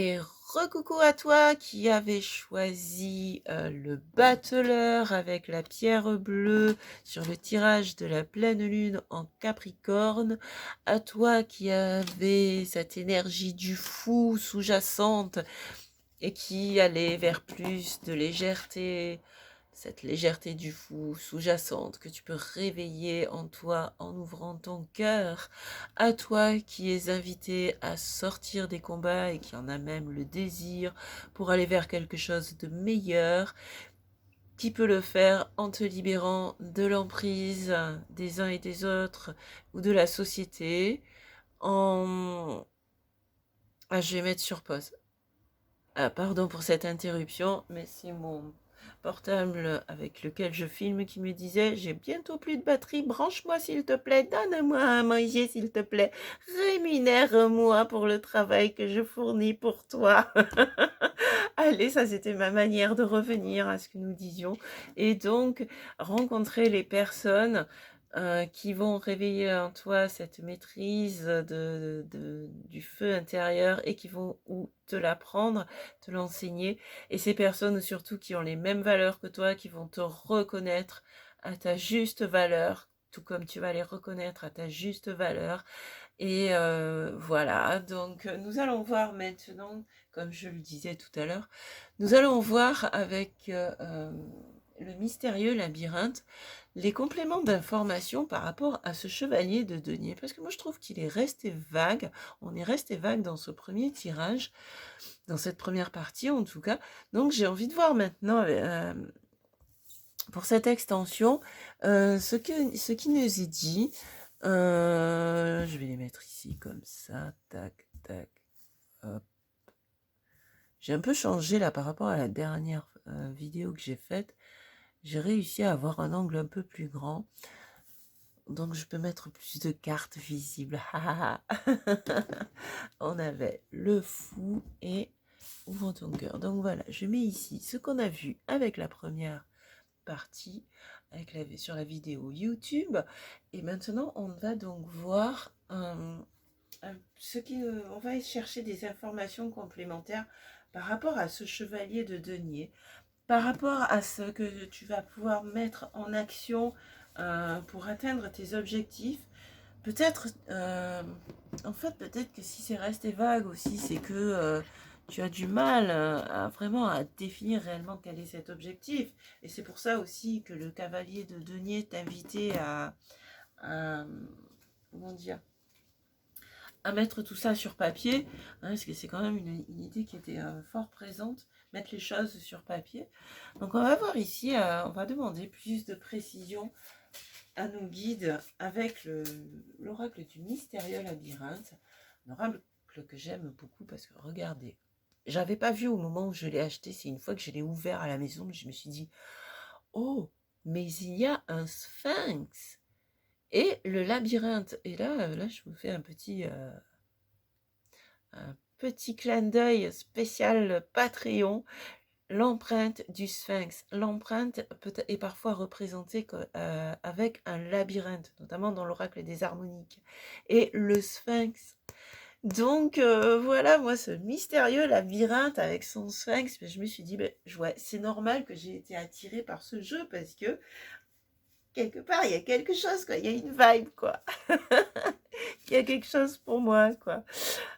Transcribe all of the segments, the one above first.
Et recoucou à toi qui avais choisi le battleur avec la pierre bleue sur le tirage de la pleine lune en Capricorne. À toi qui avait cette énergie du fou sous-jacente et qui allait vers plus de légèreté, cette légèreté du fou sous-jacente que tu peux réveiller en toi en ouvrant ton cœur, à toi qui es invité à sortir des combats et qui en a même le désir pour aller vers quelque chose de meilleur, qui peut le faire en te libérant de l'emprise des uns et des autres ou de la société, en... Ah, je vais mettre sur pause. Ah, pardon pour cette interruption, mais c'est mon portable avec lequel je filme qui me disait: j'ai bientôt plus de batterie, branche-moi s'il te plaît, donne-moi à manger s'il te plaît, rémunère-moi pour le travail que je fournis pour toi. Allez, ça c'était ma manière de revenir à ce que nous disions. Et donc, rencontrer les personnes qui vont réveiller en toi cette maîtrise du feu intérieur et qui vont ou te l'apprendre, te l'enseigner. Et ces personnes surtout qui ont les mêmes valeurs que toi, qui vont te reconnaître à ta juste valeur, tout comme tu vas les reconnaître à ta juste valeur. Et voilà, donc nous allons voir maintenant, comme je le disais tout à l'heure, nous allons voir avec le mystérieux labyrinthe les compléments d'informations par rapport à ce chevalier de denier. Parce que moi je trouve qu'il est resté vague, on est resté vague dans ce premier tirage, dans cette première partie en tout cas. Donc j'ai envie de voir maintenant pour cette extension ce qui nous est dit. Je vais les mettre ici comme ça, tac, tac, hop. J'ai un peu changé là par rapport à la dernière vidéo que j'ai faite. J'ai réussi à avoir un angle un peu plus grand. Donc je peux mettre plus de cartes visibles. On avait le fou et ouvre ton cœur. Donc voilà, je mets ici ce qu'on a vu avec la première partie sur la vidéo YouTube. Et maintenant, on va donc voir on va chercher des informations complémentaires par rapport à ce chevalier de denier, par rapport à ce que tu vas pouvoir mettre en action pour atteindre tes objectifs. Peut-être, en fait, peut-être que si c'est resté vague aussi, c'est que tu as du mal vraiment à définir réellement quel est cet objectif. Et c'est pour ça aussi que le cavalier de denier t'invitait à, comment dire, à mettre tout ça sur papier, hein, parce que c'est quand même une idée qui était fort présente, mettre les choses sur papier. Donc on va voir ici, on va demander plus de précision à nos guides avec l'oracle du mystérieux labyrinthe, un oracle que j'aime beaucoup parce que regardez, j'avais pas vu au moment où je l'ai acheté, c'est une fois que je l'ai ouvert à la maison, je me suis dit, oh, mais il y a un sphinx et le labyrinthe. Et là je vous fais un petit clin d'œil spécial Patreon. L'empreinte du sphinx. L'empreinte est parfois représentée avec un labyrinthe, notamment dans l'oracle des harmoniques. Et le sphinx. Donc voilà, moi ce mystérieux labyrinthe avec son sphinx, je me suis dit, ben, ouais, c'est normal que j'ai été attirée par ce jeu parce que quelque part il y a quelque chose, quoi. Il y a une vibe, quoi. Il y a quelque chose pour moi, quoi.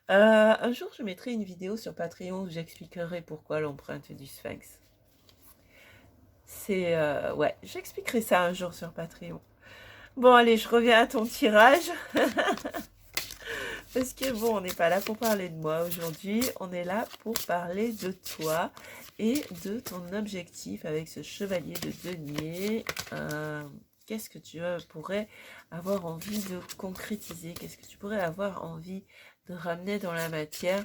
Un jour, je mettrai une vidéo sur Patreon où j'expliquerai pourquoi l'empreinte du sphinx. C'est... ouais, j'expliquerai ça un jour sur Patreon. Bon, allez, je reviens à ton tirage. Parce que bon, on n'est pas là pour parler de moi aujourd'hui. On est là pour parler de toi et de ton objectif avec ce chevalier de denier. Qu'est-ce que tu pourrais avoir envie de concrétiser? Qu'est-ce que tu pourrais avoir envie de ramener dans la matière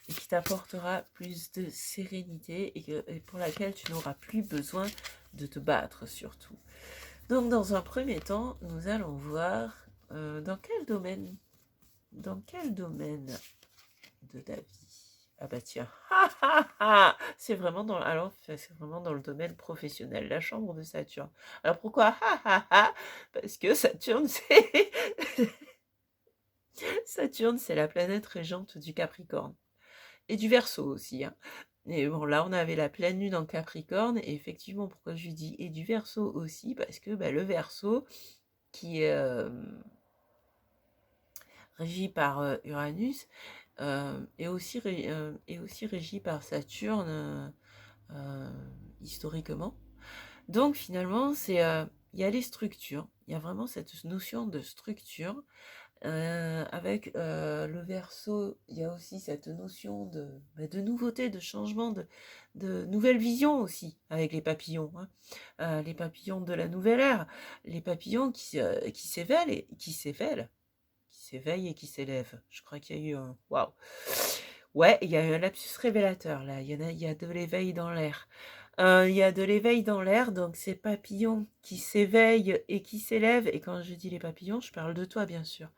et qui t'apportera plus de sérénité et pour laquelle tu n'auras plus besoin de te battre surtout. Donc dans un premier temps, nous allons voir dans quel domaine de ta vie? Ah bah tiens, c'est vraiment c'est vraiment dans le domaine professionnel, la chambre de Saturne. Alors pourquoi parce que Saturne, Saturne, c'est la planète régente du Capricorne. et du Verseau aussi, hein. Et bon, là, on avait la pleine lune en Capricorne et effectivement, pourquoi je lui dis et du Verseau aussi? Parce que, bah, le Verseau qui est, régi par, Uranus, est aussi régi par Saturne, heu, historiquement. Donc finalement, il y a les structures, il y a vraiment cette notion de structure. Avec le Verseau, il y a aussi cette notion de nouveauté, de changement, de nouvelle vision aussi, avec les papillons, hein. Les papillons de la nouvelle ère, les papillons qui s'éveillent qui s'éveillent et qui s'élèvent. Je crois qu'il y a eu un... Waouh! Ouais, il y a eu un lapsus révélateur là, il y a de l'éveil dans l'air. Il y a de l'éveil dans l'air, donc ces papillons qui s'éveillent et qui s'élèvent, et quand je dis les papillons, je parle de toi bien sûr.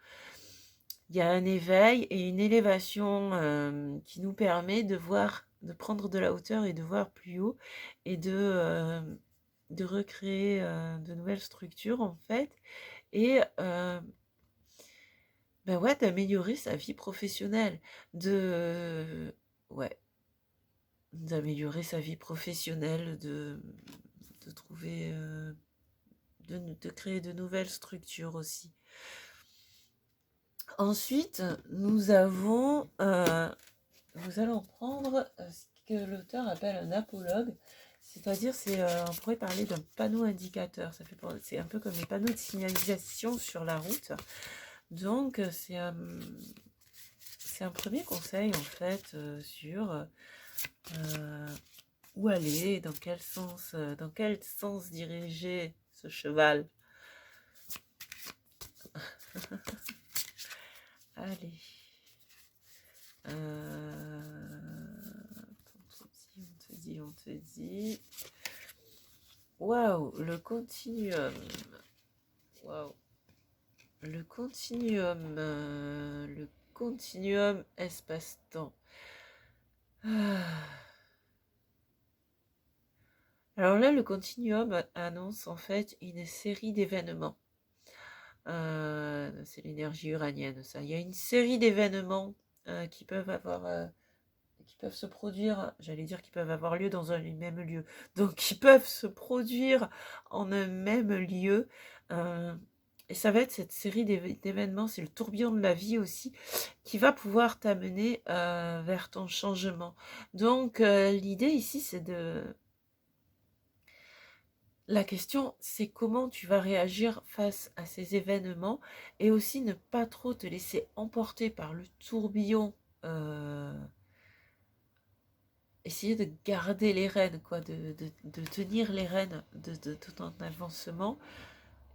Il y a un éveil et une élévation qui nous permet de voir, de prendre de la hauteur et de voir plus haut et de recréer de nouvelles structures en fait et ben ouais, d'améliorer sa vie professionnelle, de ouais, d'améliorer sa vie professionnelle, de trouver de créer de nouvelles structures aussi. Ensuite, nous allons prendre ce que l'auteur appelle un apologue, c'est-à-dire on pourrait parler d'un panneau indicateur. C'est un peu comme les panneaux de signalisation sur la route. Donc c'est un premier conseil en fait sur où aller, dans quel sens diriger ce cheval. Allez. On te dit. Waouh, le continuum. Waouh. Le continuum espace-temps. Alors là, le continuum annonce en fait une série d'événements. C'est l'énergie uranienne, ça. Il y a une série d'événements qui peuvent se produire, j'allais dire qu'ils peuvent avoir lieu dans un même lieu, donc qui peuvent se produire en un même lieu. Et ça va être cette série d'événements, c'est le tourbillon de la vie aussi, qui va pouvoir t'amener vers ton changement. Donc l'idée ici, la question, c'est comment tu vas réagir face à ces événements et aussi ne pas trop te laisser emporter par le tourbillon. Essayer de garder les rênes, quoi, de tenir les rênes de tout ton avancement.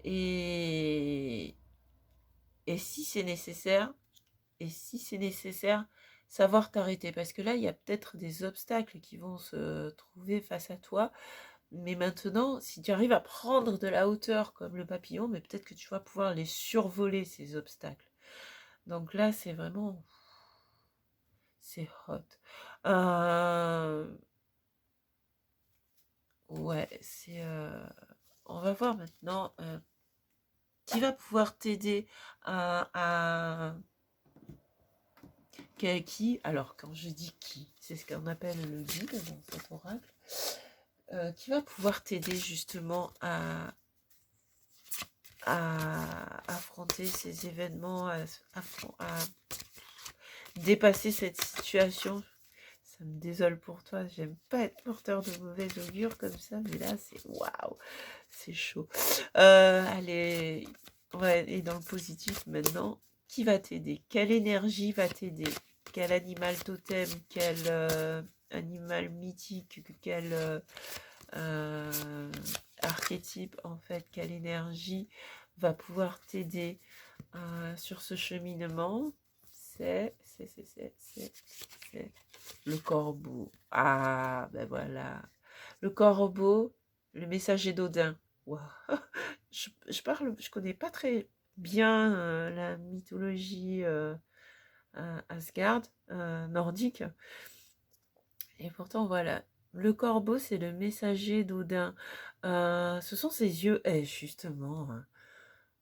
Et, et si c'est nécessaire, savoir t'arrêter. Parce que là, il y a peut-être des obstacles qui vont se trouver face à toi. Mais maintenant, si tu arrives à prendre de la hauteur comme le papillon, mais peut-être que tu vas pouvoir les survoler, ces obstacles. Donc là, c'est vraiment... C'est hot. Ouais, on va voir maintenant qui va pouvoir t'aider à... Qui, alors quand je dis qui, c'est ce qu'on appelle le guide dans cet oracle, qui va pouvoir t'aider justement à affronter ces événements, à dépasser cette situation. Ça me désole pour toi, j'aime pas être porteur de mauvais augure comme ça, mais là c'est waouh, c'est chaud. Allez, ouais, et dans le positif maintenant, qui va t'aider? Quelle énergie va t'aider? Quel animal totem? Quel animal mythique? Quel archétype en fait? Quelle énergie va pouvoir t'aider sur ce cheminement? C'est le corbeau. Ah, ben voilà. Le corbeau, le messager d'Odin. Wow. Je connais pas très bien la mythologie Asgard, nordique. Et pourtant, voilà. Le corbeau, c'est le messager d'Odin. Ce sont ses yeux. Et justement, hein,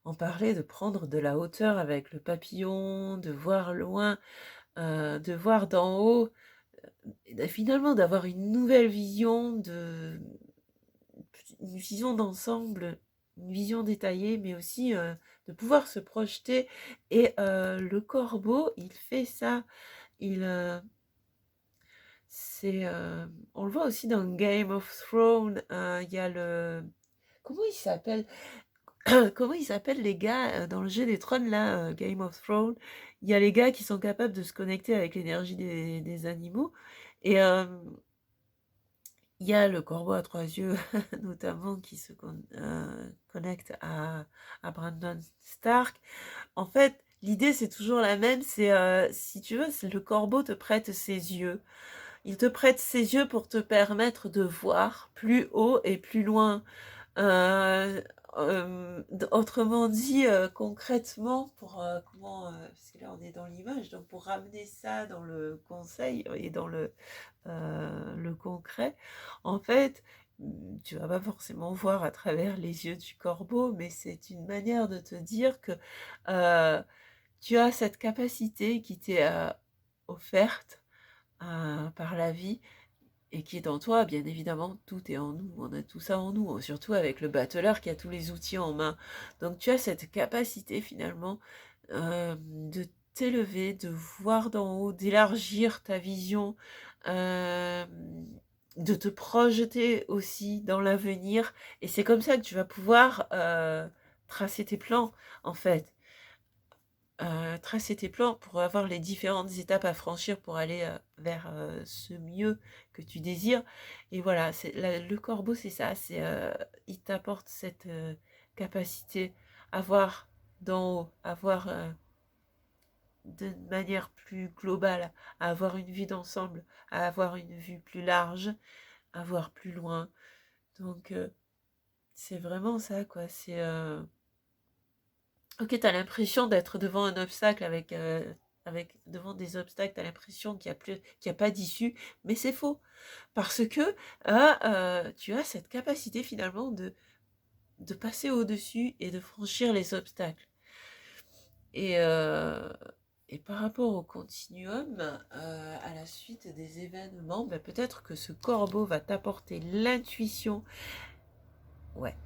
on parlait de prendre de la hauteur avec le papillon, de voir loin, de voir d'en haut. finalement d'avoir une nouvelle une vision d'ensemble, une vision détaillée, mais aussi de pouvoir se projeter. Et le corbeau, il fait ça. Il, on le voit aussi dans Game of Thrones. Il y a le... Comment il s'appelle? Comment ils s'appellent les gars dans le jeu des trônes là, Game of Thrones? Il y a les gars qui sont capables de se connecter avec l'énergie des animaux. Et il y a le corbeau à 3 yeux, notamment, qui se connecte à Brandon Stark. En fait, l'idée, c'est toujours la même. C'est, si tu veux, le corbeau te prête ses yeux. Il te prête ses yeux pour te permettre de voir plus haut et plus loin. Euh, Autrement dit, concrètement, pour comment, parce que là on est dans l'image, donc pour ramener ça dans le conseil et dans le concret, en fait, tu vas pas forcément voir à travers les yeux du corbeau, mais c'est une manière de te dire que euh, tu as cette capacité qui t'est offerte par la vie et qui est en toi, bien évidemment, tout est en nous, on a tout ça en nous, surtout avec le battleur qui a tous les outils en main. Donc tu as cette capacité finalement de t'élever, de voir d'en haut, d'élargir ta vision, euh, de te projeter aussi dans l'avenir. Et c'est comme ça que tu vas pouvoir tracer tes plans, en fait. Tracer tes plans pour avoir les différentes étapes à franchir pour aller vers ce mieux que tu désires. Et voilà, le corbeau, c'est ça, il t'apporte cette capacité à voir d'en haut, à voir de manière plus globale, à avoir une vue d'ensemble, à avoir une vue plus large, à voir plus loin. Donc, c'est vraiment ça, quoi. Ok, t'as l'impression d'être devant un obstacle devant des obstacles, t'as l'impression qu'il y a pas d'issue, mais c'est faux. Parce que tu as cette capacité finalement de passer au-dessus et de franchir les obstacles. Et, euh, et par rapport au continuum, à la suite des événements, ben peut-être que ce corbeau va t'apporter l'intuition. Ouais,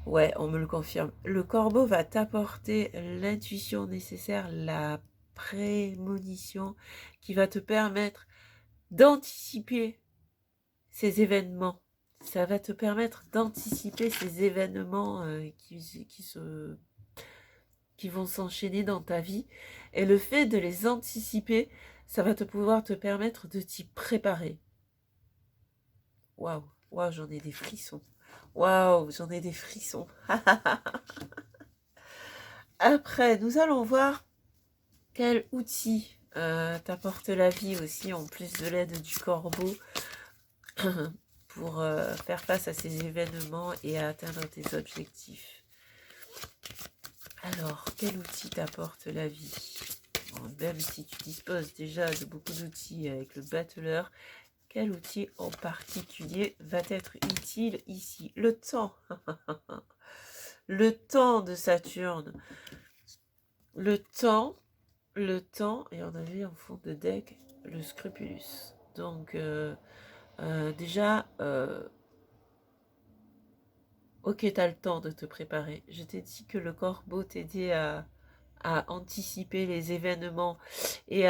ouais, on me le confirme. Le corbeau va t'apporter l'intuition nécessaire, la prémonition qui va te permettre d'anticiper ces événements. Ça va te permettre d'anticiper ces événements qui vont s'enchaîner dans ta vie. Et le fait de les anticiper, ça va pouvoir te permettre de t'y préparer. Waouh, waouh, j'en ai des frissons. Waouh, j'en ai des frissons. Après, nous allons voir quel outil t'apporte la vie aussi, en plus de l'aide du corbeau, pour faire face à ces événements et à atteindre tes objectifs. Alors, quel outil t'apporte la vie? Bon, même si tu disposes déjà de beaucoup d'outils avec le battleur, quel outil en particulier va être utile ici? Le temps. Le temps de Saturne. Le temps, et on avait en fond de deck le Scrupulus. Donc, déjà, ok, t'as le temps de te préparer. Je t'ai dit que le corbeau t'aidait à anticiper les événements et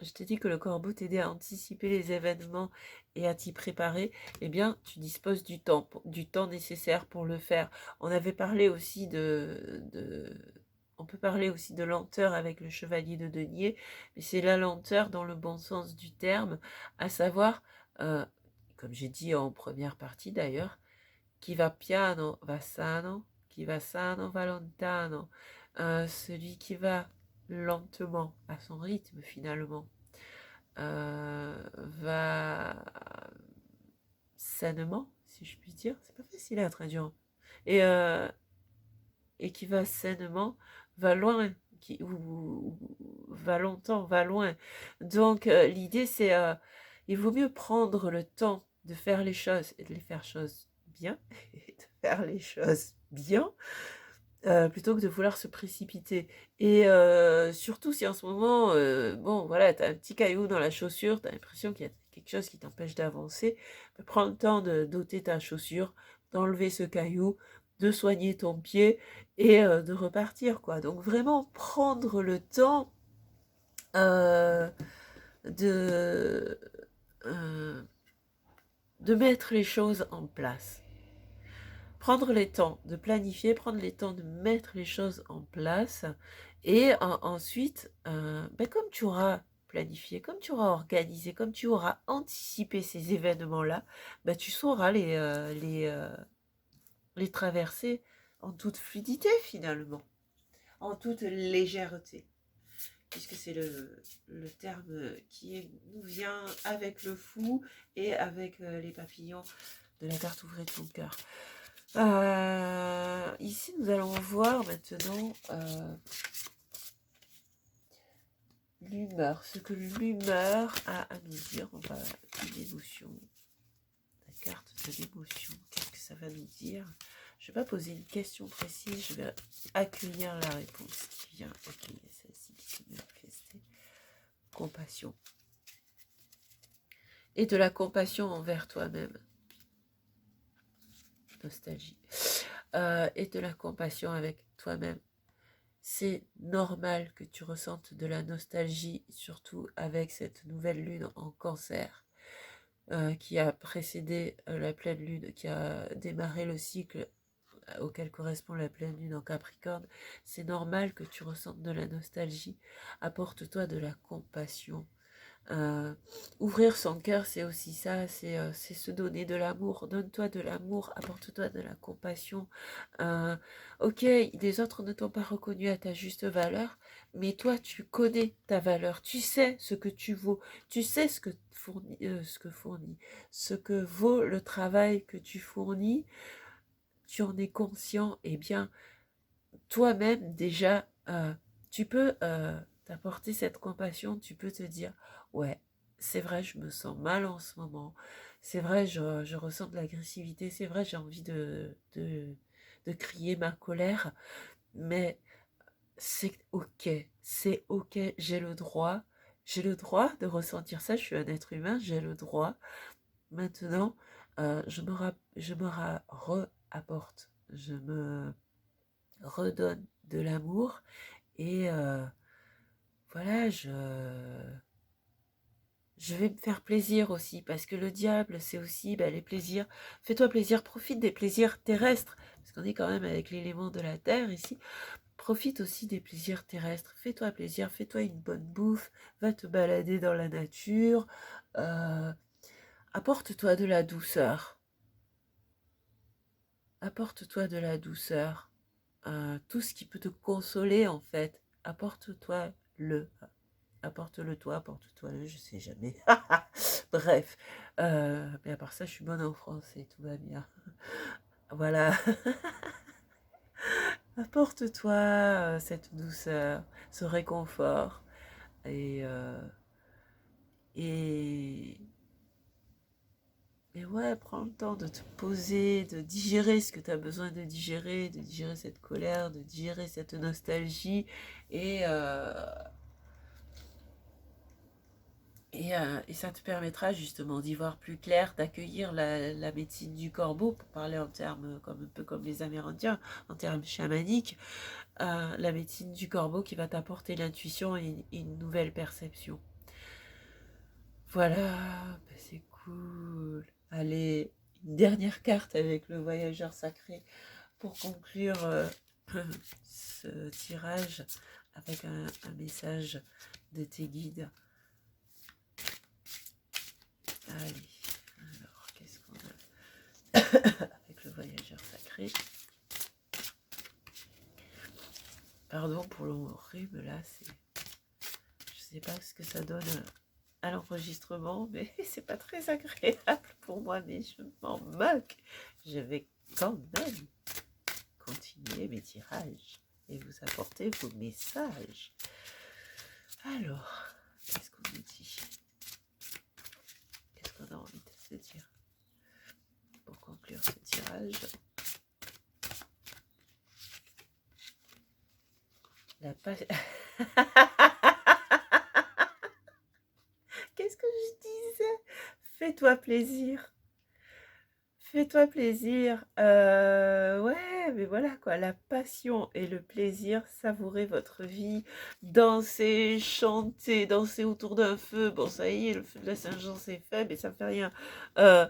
je t'ai dit que le corbeau t'aidait à anticiper les événements et à t'y préparer. Eh bien, tu disposes du temps nécessaire pour le faire. On avait parlé aussi on peut parler aussi de lenteur avec le chevalier de denier, mais c'est la lenteur dans le bon sens du terme, à savoir, euh, comme j'ai dit en première partie d'ailleurs, qui va piano va sano, qui va sano va lontano. Celui qui va lentement, à son rythme finalement, va sainement, si je puis dire. C'est pas facile à traduire. Et, euh, et qui va sainement, va loin, ou va longtemps, va loin. Donc l'idée c'est, il vaut mieux prendre le temps de faire les choses et de les faire choses bien, et de faire les choses bien, plutôt que de vouloir se précipiter. Et surtout si en ce moment, bon voilà, tu as un petit caillou dans la chaussure, tu as l'impression qu'il y a quelque chose qui t'empêche d'avancer, bah, prends le temps de d'ôter ta chaussure, d'enlever ce caillou, de soigner ton pied et de repartir, quoi. Donc vraiment prendre le temps euh, de, euh, de mettre les choses en place. Prendre les temps de planifier, prendre les temps de mettre les choses en place et ensuite, ben, comme tu auras planifié, comme tu auras organisé, comme tu auras anticipé ces événements-là, ben, tu sauras les traverser en toute fluidité finalement, en toute légèreté, puisque c'est le terme qui nous vient avec le fou et avec les papillons de la carte ouvrée de ton cœur. Ici, nous allons voir maintenant l'humeur, ce que l'humeur a à nous dire. On va l'émotion, la carte de l'émotion. Qu'est-ce que ça va nous dire? Je ne vais pas poser une question précise, je vais accueillir la réponse qui vient. Ok, celle-ci qui s'est manifestée. Compassion. Et de la compassion envers toi-même. Nostalgie. Et de la compassion avec toi-même. C'est normal que tu ressentes de la nostalgie, surtout avec cette nouvelle lune en Cancer qui a précédé la pleine lune, qui a démarré le cycle auquel correspond la pleine lune en Capricorne. C'est normal que tu ressentes de la nostalgie. Apporte-toi de la compassion. Ouvrir son cœur, c'est aussi ça, c'est se donner de l'amour. Donne-toi de l'amour, apporte-toi de la compassion. Ok, les autres ne t'ont pas reconnu à ta juste valeur, mais toi, tu connais ta valeur, tu sais ce que tu vaux, tu sais ce que vaut le travail que tu fournis, tu en es conscient, et bien, toi-même, déjà, tu peux t'apporter cette compassion, tu peux te dire, ouais, c'est vrai, je me sens mal en ce moment, c'est vrai, je ressens de l'agressivité, c'est vrai, j'ai envie de crier ma colère, mais c'est ok, j'ai le droit de ressentir ça, je suis un être humain, j'ai le droit. Maintenant, je me apporte je me redonne de l'amour et voilà, je vais me faire plaisir aussi parce que le diable, c'est aussi les plaisirs. Fais-toi plaisir, profite des plaisirs terrestres parce qu'on est quand même avec l'élément de la terre ici. Profite aussi des plaisirs terrestres. Fais-toi plaisir, fais-toi une bonne bouffe, va te balader dans la nature, euh, apporte-toi de la douceur. Apporte-toi de la douceur. Tout ce qui peut te consoler en fait, apporte-toi-le. Apporte-le toi, apporte-toi-le, je sais jamais. Bref, mais à part ça, je suis bonne en français, tout va bien. Voilà, apporte-toi cette douceur, ce réconfort, et, euh, et, et ouais, prends le temps de te poser, de digérer ce que tu as besoin de digérer cette colère, de digérer cette nostalgie, et, et ça te permettra justement d'y voir plus clair, d'accueillir la médecine du corbeau, pour parler en termes comme, un peu comme les Amérindiens, en termes chamaniques, la médecine du corbeau qui va t'apporter l'intuition et une nouvelle perception. Voilà, bah c'est cool. Allez, une dernière carte avec le voyageur sacré pour conclure ce tirage avec un message de tes guides. Allez, alors qu'est-ce qu'on a avec le voyageur sacré? Pardon pour le rhume là, je sais pas ce que ça donne à l'enregistrement, mais c'est pas très agréable pour moi, mais je m'en moque. Je vais quand même continuer mes tirages et vous apporter vos messages. Alors, qu'est-ce qu'on nous dit? Qu'est-ce qu'on a envie de se dire pour conclure ce tirage? La passion... Qu'est-ce que je disais? Fais-toi plaisir. Fais-toi plaisir. Ouais, mais voilà quoi, la passion et le plaisir, savourer votre vie, danser, chanter, danser autour d'un feu. Bon, ça y est, le feu de la Saint-Jean, c'est fait, mais ça fait rien. Euh,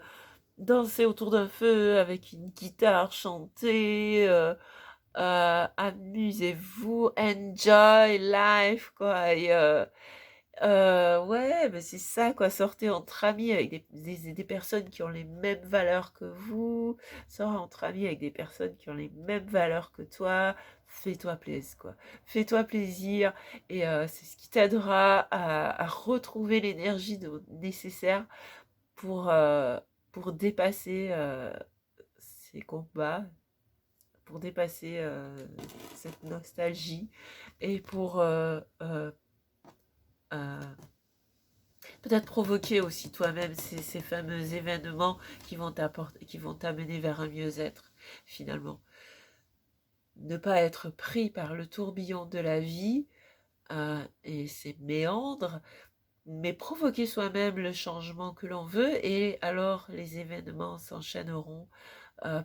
Danser autour d'un feu avec une guitare, chanter, amusez-vous, enjoy life, quoi. Et, ouais, mais c'est ça quoi, sortez entre amis avec des personnes qui ont les mêmes valeurs que vous, sors entre amis avec des personnes qui ont les mêmes valeurs que toi, fais-toi plaisir quoi. Fais-toi plaisir et c'est ce qui t'aidera à retrouver l'énergie nécessaire pour, euh, pour dépasser ces combats, pour dépasser cette nostalgie et pour euh, peut-être provoquer aussi toi-même ces fameux événements qui vont t'apporter, qui vont t'amener vers un mieux-être, finalement. Ne pas être pris par le tourbillon de la vie et ses méandres, mais provoquer soi-même le changement que l'on veut, et alors les événements s'enchaîneront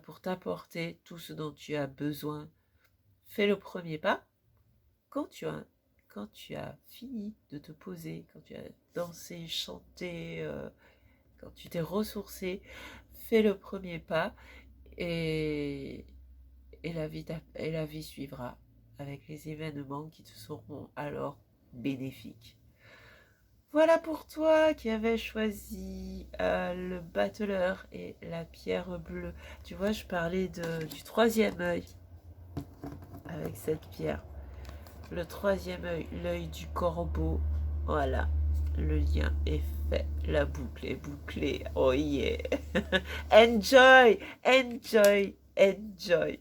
pour t'apporter tout ce dont tu as besoin. Fais le premier pas quand quand tu as fini de te poser, quand tu as dansé, chanté, quand tu t'es ressourcé, fais le premier pas et, et la vie suivra avec les événements qui te seront alors bénéfiques. Voilà pour toi qui avais choisi le battleur et la pierre bleue. Tu vois, je parlais du troisième œil avec cette pierre. Le troisième œil, l'œil du corbeau. Voilà, le lien est fait. La boucle est bouclée. Oh yeah. Enjoy, enjoy, enjoy.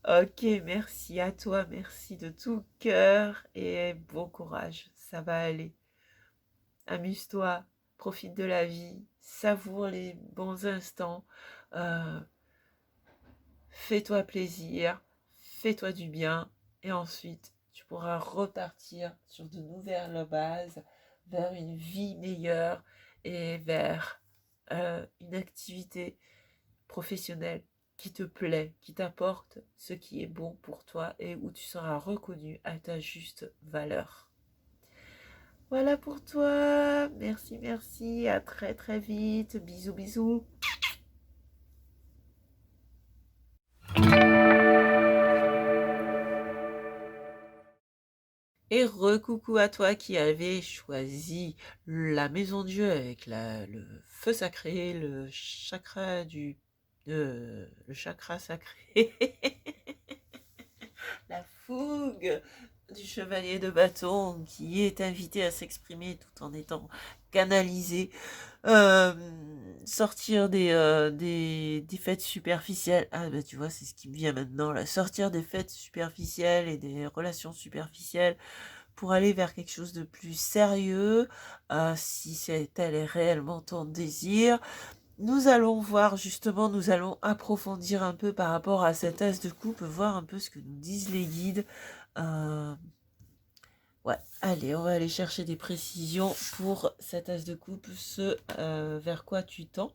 Ok, merci à toi, merci de tout cœur et bon courage, ça va aller. Amuse-toi, profite de la vie, savoure les bons instants, euh, fais-toi plaisir, fais-toi du bien et ensuite tu pourras repartir sur de nouvelles bases vers une vie meilleure et vers une activité professionnelle qui te plaît, qui t'apporte ce qui est bon pour toi et où tu seras reconnu à ta juste valeur. Voilà pour toi. Merci, merci. À très très vite. Bisous, bisous. Et recoucou à toi qui avais choisi la maison Dieu avec le feu sacré, le chakra sacré, la fougue du chevalier de bâton qui est invité à s'exprimer tout en étant canalisé. Euh, Sortir des fêtes superficielles. Ah bah tu vois, c'est ce qui me vient maintenant là. Sortir des fêtes superficielles et des relations superficielles pour aller vers quelque chose de plus sérieux, si c'est tel est réellement ton désir. Nous allons voir justement, nous allons approfondir un peu par rapport à cet as de coupe, voir un peu ce que nous disent les guides. Ouais, allez, on va aller chercher des précisions pour cet as de coupe, ce vers quoi tu tends.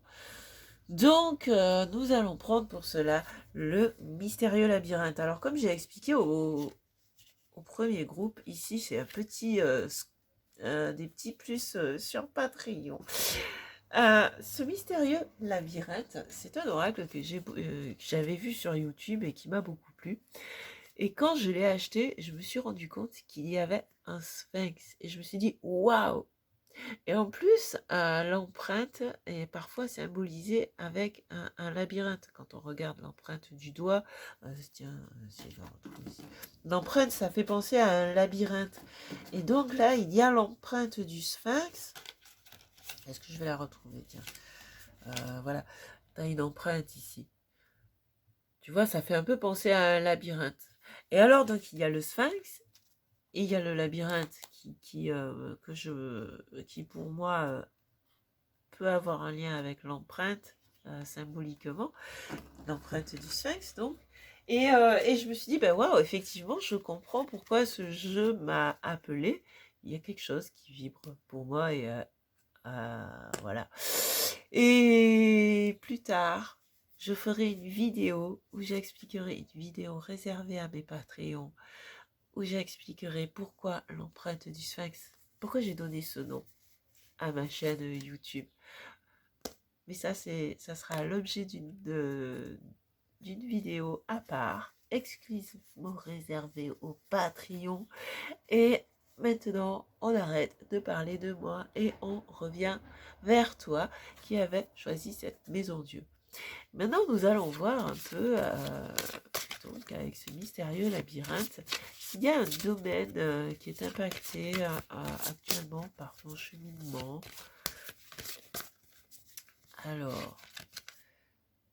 Donc, nous allons prendre pour cela le mystérieux labyrinthe. Alors, comme j'ai expliqué au premier groupe, ici, c'est un petit, des petits plus sur Patreon. Ce mystérieux labyrinthe, c'est un oracle que j'avais vu sur YouTube et qui m'a beaucoup plu. Et quand je l'ai acheté, je me suis rendu compte qu'il y avait un sphinx. Et je me suis dit, waouh! Et en plus, l'empreinte est parfois symbolisée avec un labyrinthe. Quand on regarde l'empreinte du doigt, tiens, l'empreinte, ça fait penser à un labyrinthe. Et donc là, il y a l'empreinte du sphinx. Est-ce que je vais la retrouver? Tiens, voilà, tu as une empreinte ici. Tu vois, ça fait un peu penser à un labyrinthe. Et alors, donc, il y a le sphinx et il y a le labyrinthe qui pour moi, peut avoir un lien avec l'empreinte, symboliquement, l'empreinte du sphinx, donc. Et je me suis dit, ben waouh, effectivement, je comprends pourquoi ce jeu m'a appelé. Il y a quelque chose qui vibre pour moi et voilà. Et plus tard, je ferai une vidéo où j'expliquerai, une vidéo réservée à mes Patreons, où j'expliquerai pourquoi l'empreinte du Sphinx, pourquoi j'ai donné ce nom à ma chaîne YouTube. Mais ça sera l'objet d'une vidéo à part, exclusivement réservée aux Patreons. Et maintenant, on arrête de parler de moi et on revient vers toi qui avais choisi cette maison Dieu. Maintenant, nous allons voir un peu, donc avec ce mystérieux labyrinthe, s'il y a un domaine qui est impacté actuellement par ton cheminement. Alors,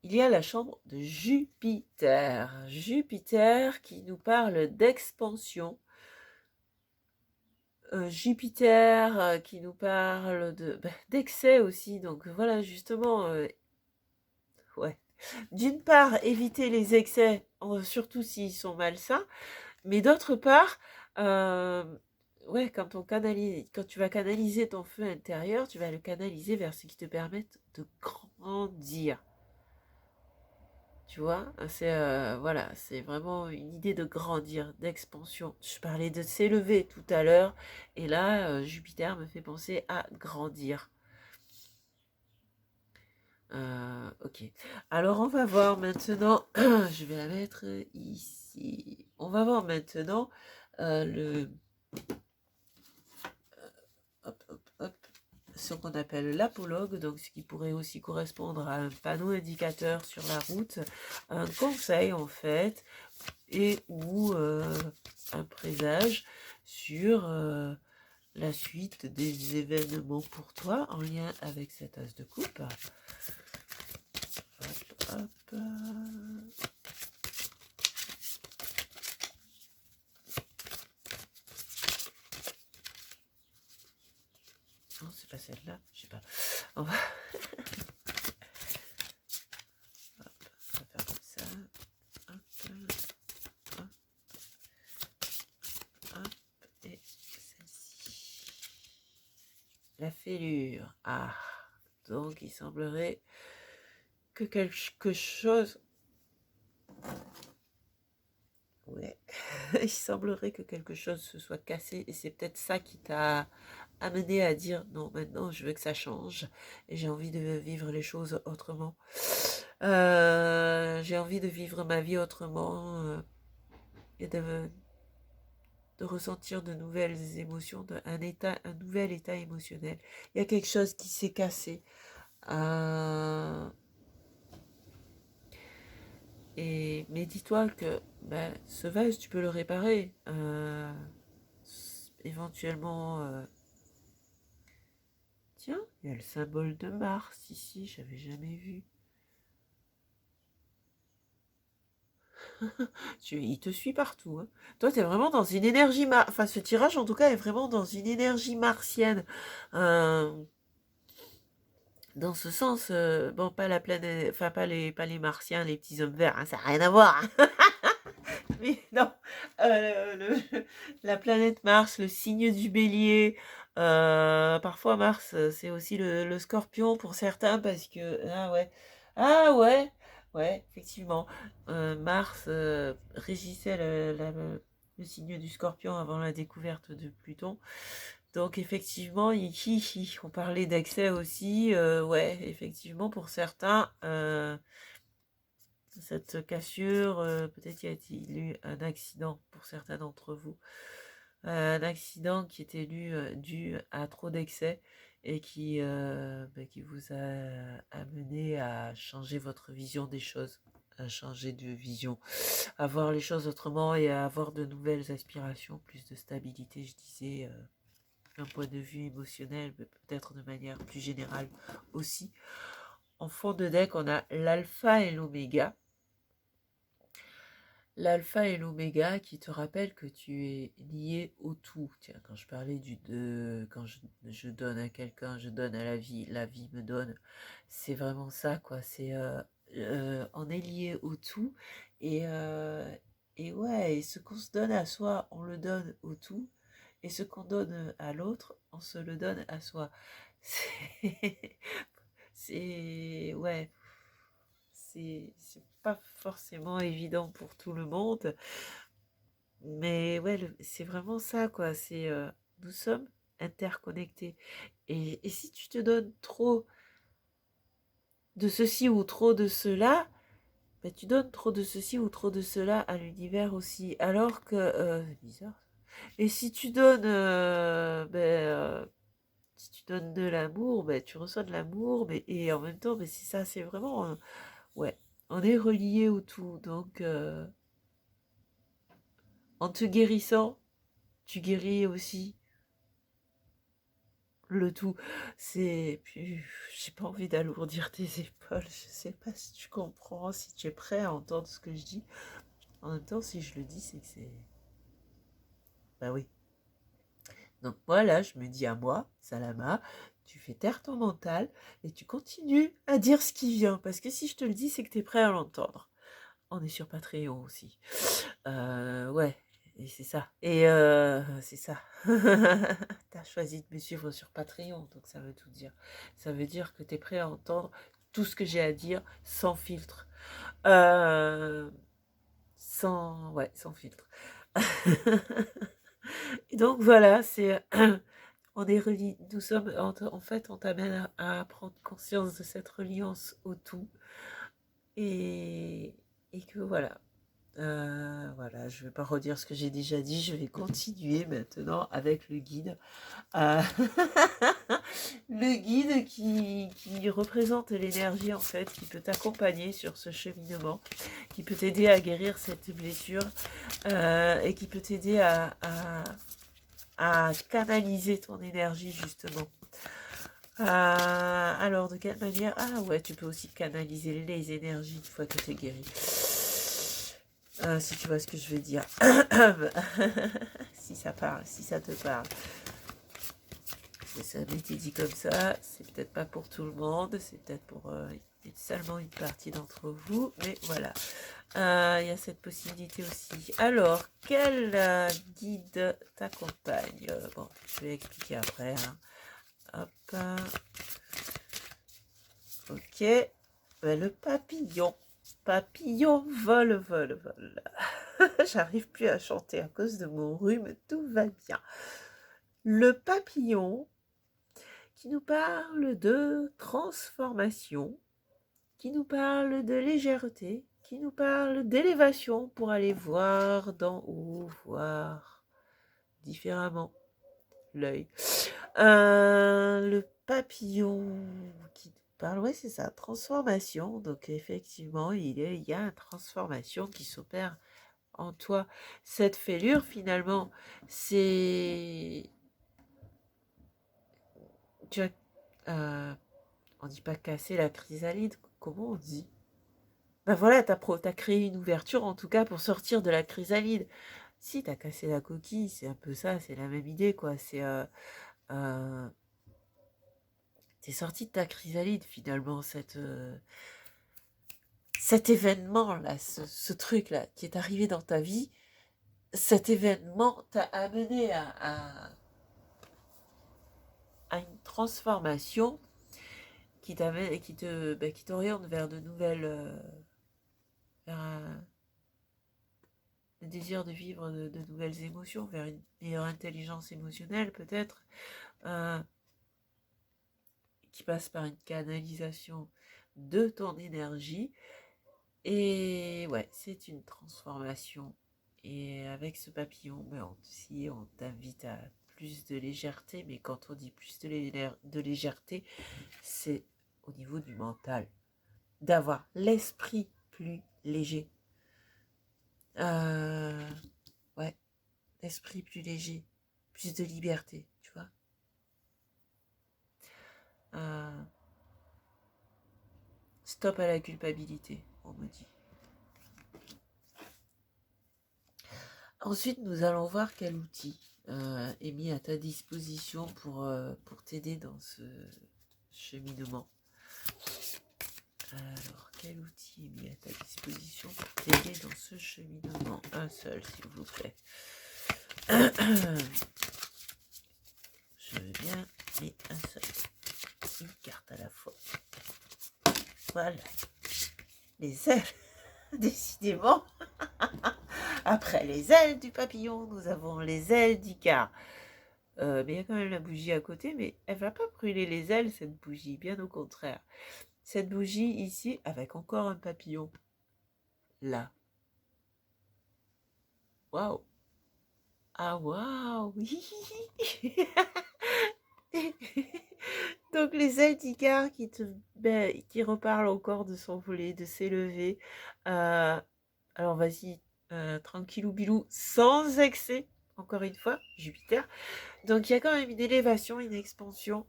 il y a la chambre de Jupiter. Jupiter qui nous parle d'expansion. Jupiter qui nous parle d'excès aussi. Donc voilà, justement, ouais. D'une part, éviter les excès, surtout s'ils sont malsains. Mais d'autre part, ouais, quand tu vas canaliser ton feu intérieur, tu vas le canaliser vers ce qui te permette de grandir. Tu vois, c'est voilà, c'est vraiment une idée de grandir, d'expansion. Je parlais de s'élever tout à l'heure, et là, Jupiter me fait penser à grandir. Ok. Alors, on va voir maintenant. Je vais la mettre ici. On va voir maintenant le. Hop, hop, hop. Ce qu'on appelle l'apologue, donc ce qui pourrait aussi correspondre à un panneau indicateur sur la route, un conseil en fait, et ou un présage sur la suite des événements pour toi en lien avec cet as de coupe. Hop, hop. Non, c'est pas celle-là, je sais pas. On va... Hop, on va faire comme ça. Hop, hop, hop, et celle-ci. La fêlure. Ah, donc il semblerait que quelque chose... Ouais, il semblerait que quelque chose se soit cassé et c'est peut-être ça qui t'a amené à dire non, maintenant je veux que ça change et j'ai envie de vivre les choses autrement. J'ai envie de vivre ma vie autrement et de ressentir de nouvelles émotions, un nouvel état émotionnel. Il y a quelque chose qui s'est cassé. Mais dis-toi que ce vase, tu peux le réparer. Éventuellement, tiens, il y a le symbole de Mars ici, j'avais jamais vu. Il te suit partout. Hein. Toi, tu es vraiment dans une énergie... Enfin, ce tirage, en tout cas, est vraiment dans une énergie martienne. Dans ce sens, bon, pas la planète... Enfin, pas les martiens, les petits hommes verts, hein, ça n'a rien à voir. Hein. Mais non, la planète Mars, le signe du bélier. Parfois, Mars, c'est aussi le scorpion pour certains parce que... Ah ouais, ouais, effectivement. Mars régissait le signe du scorpion avant la découverte de Pluton. Donc effectivement, on parlait d'excès aussi. Ouais, effectivement, pour certains... cette cassure, peut-être y a-t-il eu un accident pour certains d'entre vous. Un accident qui était dû à trop d'excès et qui vous a amené à changer votre vision des choses, à changer de vision, à voir les choses autrement et à avoir de nouvelles aspirations, plus de stabilité, je disais, d'un point de vue émotionnel, mais peut-être de manière plus générale aussi. En fond de deck, on a l'alpha et l'oméga. L'alpha et l'oméga qui te rappellent que tu es lié au tout. Tiens, quand je parlais quand je donne à quelqu'un, je donne à la vie me donne. C'est vraiment ça, quoi. on est lié au tout. Et, ouais, et ce qu'on se donne à soi, on le donne au tout. Et ce qu'on donne à l'autre, on se le donne à soi. C'est, ouais, c'est pas forcément évident pour tout le monde. Mais ouais, c'est vraiment ça, quoi. Nous sommes interconnectés. Et si tu te donnes trop de ceci ou trop de cela, ben, tu donnes trop de ceci ou trop de cela à l'univers aussi. Alors que, c'est bizarre. Et si tu donnes, si tu donnes de l'amour, ben, tu reçois de l'amour. Et en même temps, ben, c'est ça, c'est vraiment, ouais, on est relié au tout. Donc, en te guérissant, tu guéris aussi le tout. J'ai pas envie d'alourdir tes épaules. Je sais pas si tu comprends, si tu es prêt à entendre ce que je dis. En même temps, si je le dis, c'est que c'est... Bah oui. Donc moi, là, je me dis à moi, Salama, tu fais taire ton mental et tu continues à dire ce qui vient. Parce que si je te le dis, c'est que tu es prêt à l'entendre. On est sur Patreon aussi. Ouais, et c'est ça. Et c'est ça. T'as choisi de me suivre sur Patreon, donc ça veut tout dire. Ça veut dire que t'es prêt à entendre tout ce que j'ai à dire sans filtre. Ouais, sans filtre. Et donc voilà, on est reliés. Nous sommes, en fait, on t'amène à prendre conscience de cette reliance au tout. Et, que voilà. Voilà, je ne vais pas redire ce que j'ai déjà dit, je vais continuer maintenant avec le guide. Euh, le guide qui représente l'énergie en fait, qui peut t'accompagner sur ce cheminement, qui peut t'aider à guérir cette blessure et qui peut t'aider à canaliser ton énergie justement. Alors, de quelle manière? Ah ouais, tu peux aussi canaliser les énergies une fois que tu es guéri. Si tu vois ce que je veux dire. Si ça parle, si ça te parle. Ça m'a été dit comme ça, c'est peut-être pas pour tout le monde, c'est peut-être pour seulement une partie d'entre vous, mais voilà. Il y a cette possibilité aussi. Alors, quel guide t'accompagne? Bon, je vais expliquer après. Hein. Hop. Ok. Le papillon. Papillon, vole, vole, vole. J'arrive plus à chanter à cause de mon rhume, tout va bien. Le papillon qui nous parle de transformation, qui nous parle de légèreté, qui nous parle d'élévation pour aller voir d'en haut, voir différemment l'œil. Le papillon qui nous parle, ouais c'est ça, transformation. Donc effectivement, il y a une transformation qui s'opère en toi. Cette fêlure finalement, c'est... Tu as... on dit pas casser la chrysalide, comment on dit? Ben voilà, t'as créé une ouverture en tout cas pour sortir de la chrysalide. Si t'as cassé la coquille, c'est un peu ça, c'est la même idée quoi. T'es sorti de ta chrysalide finalement, cet événement là, ce truc là qui est arrivé dans ta vie, cet événement t'a amené à une transformation qui t'amène et qui t'oriente vers de nouvelles, vers le désir de vivre de nouvelles émotions, vers une meilleure intelligence émotionnelle peut-être, qui passe par une canalisation de ton énergie. Et ouais, c'est une transformation. Et avec ce papillon, on t'invite à plus de légèreté, mais quand on dit plus de légèreté, c'est au niveau du mental, d'avoir l'esprit plus léger. Ouais, l'esprit plus léger, plus de liberté, tu vois. Stop à la culpabilité, on me dit. Ensuite, nous allons voir quel outil est mis à ta disposition pour t'aider dans ce cheminement. Alors, quel outil est mis à ta disposition pour t'aider dans ce cheminement? Un seul, s'il vous plaît. Je veux bien, mais un seul. Une carte à la fois. Voilà. Les ailes, décidément. Après les ailes du papillon, nous avons les ailes d'Icare. Mais il y a quand même la bougie à côté, mais elle va pas brûler les ailes, cette bougie, bien au contraire. Cette bougie ici, avec encore un papillon. Là. Waouh. Ah, waouh. Donc les ailes d'Icare qui reparlent encore de s'envoler, de s'élever. Alors vas-y, tranquillou bilou, sans excès, encore une fois, Jupiter. Donc il y a quand même une élévation, une expansion.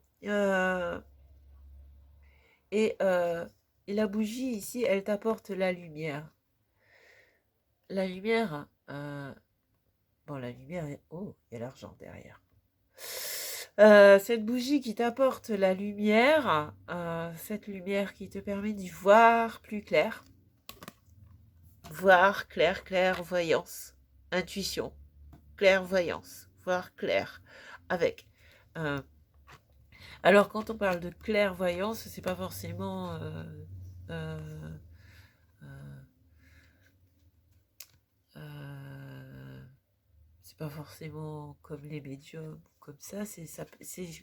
Et la bougie ici, elle t'apporte la lumière. La lumière, bon, la lumière, oh, il y a l'argent derrière. Cette bougie qui t'apporte la lumière, cette lumière qui te permet d'y voir plus clair. Voir clair, clairvoyance, intuition, clairvoyance, voir clair, avec. Alors quand on parle de clairvoyance, c'est pas forcément c'est pas forcément comme les médiums, comme ça,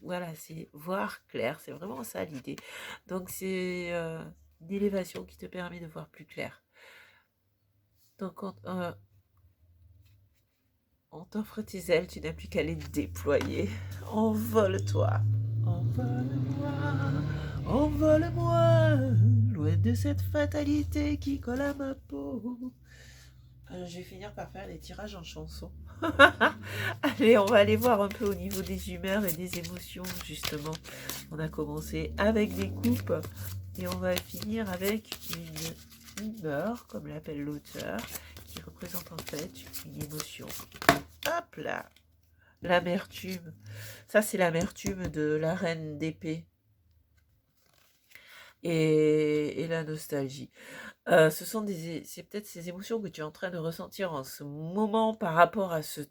voilà, c'est voir clair, c'est vraiment ça l'idée. Donc c'est une élévation qui te permet de voir plus clair. Donc quand on t'offre tes ailes, tu n'as plus qu'à les déployer. Envole-toi, envole-moi, envole-moi, loin de cette fatalité qui colle à ma peau. Je vais finir par faire des tirages en chansons. Allez, on va aller voir un peu au niveau des humeurs et des émotions, justement. On a commencé avec des coupes et on va finir avec une humeur, comme l'appelle l'auteur, qui représente en fait une émotion. Hop là, l'amertume. Ça, c'est l'amertume de la reine d'épée. Et la nostalgie. C'est peut-être ces émotions que tu es en train de ressentir en ce moment par rapport à ce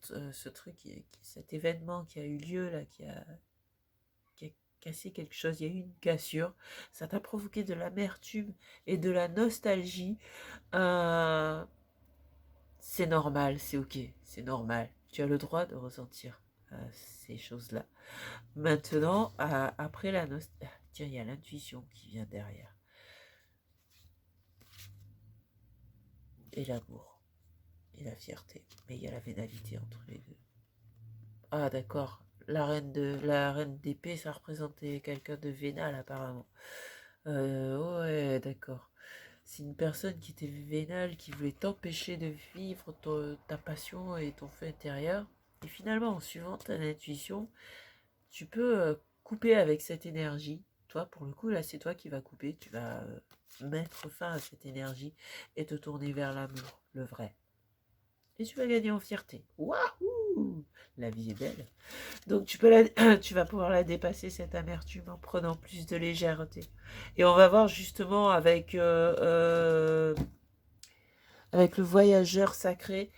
truc, cet événement qui a eu lieu là, qui a cassé quelque chose. Il y a eu une cassure. Ça t'a provoqué de l'amertume et de la nostalgie. C'est normal, c'est ok, c'est normal. Tu as le droit de ressentir ces choses-là. Maintenant, après la nostalgie, tiens, il y a l'intuition qui vient derrière. Et l'amour. Et la fierté. Mais il y a la vénalité entre les deux. Ah d'accord. La reine d'épée, ça représentait quelqu'un de vénal apparemment. Ouais, d'accord. C'est une personne qui était vénale, qui voulait t'empêcher de vivre ta passion et ton feu intérieur. Et finalement, en suivant ta intuition, tu peux couper avec cette énergie. Toi, pour le coup, là, c'est toi qui vas couper. Tu vas mettre fin à cette énergie et te tourner vers l'amour, le vrai. Et tu vas gagner en fierté. Waouh! La vie est belle. Donc tu vas pouvoir la dépasser, cette amertume, en prenant plus de légèreté. Et on va voir justement avec le voyageur sacré,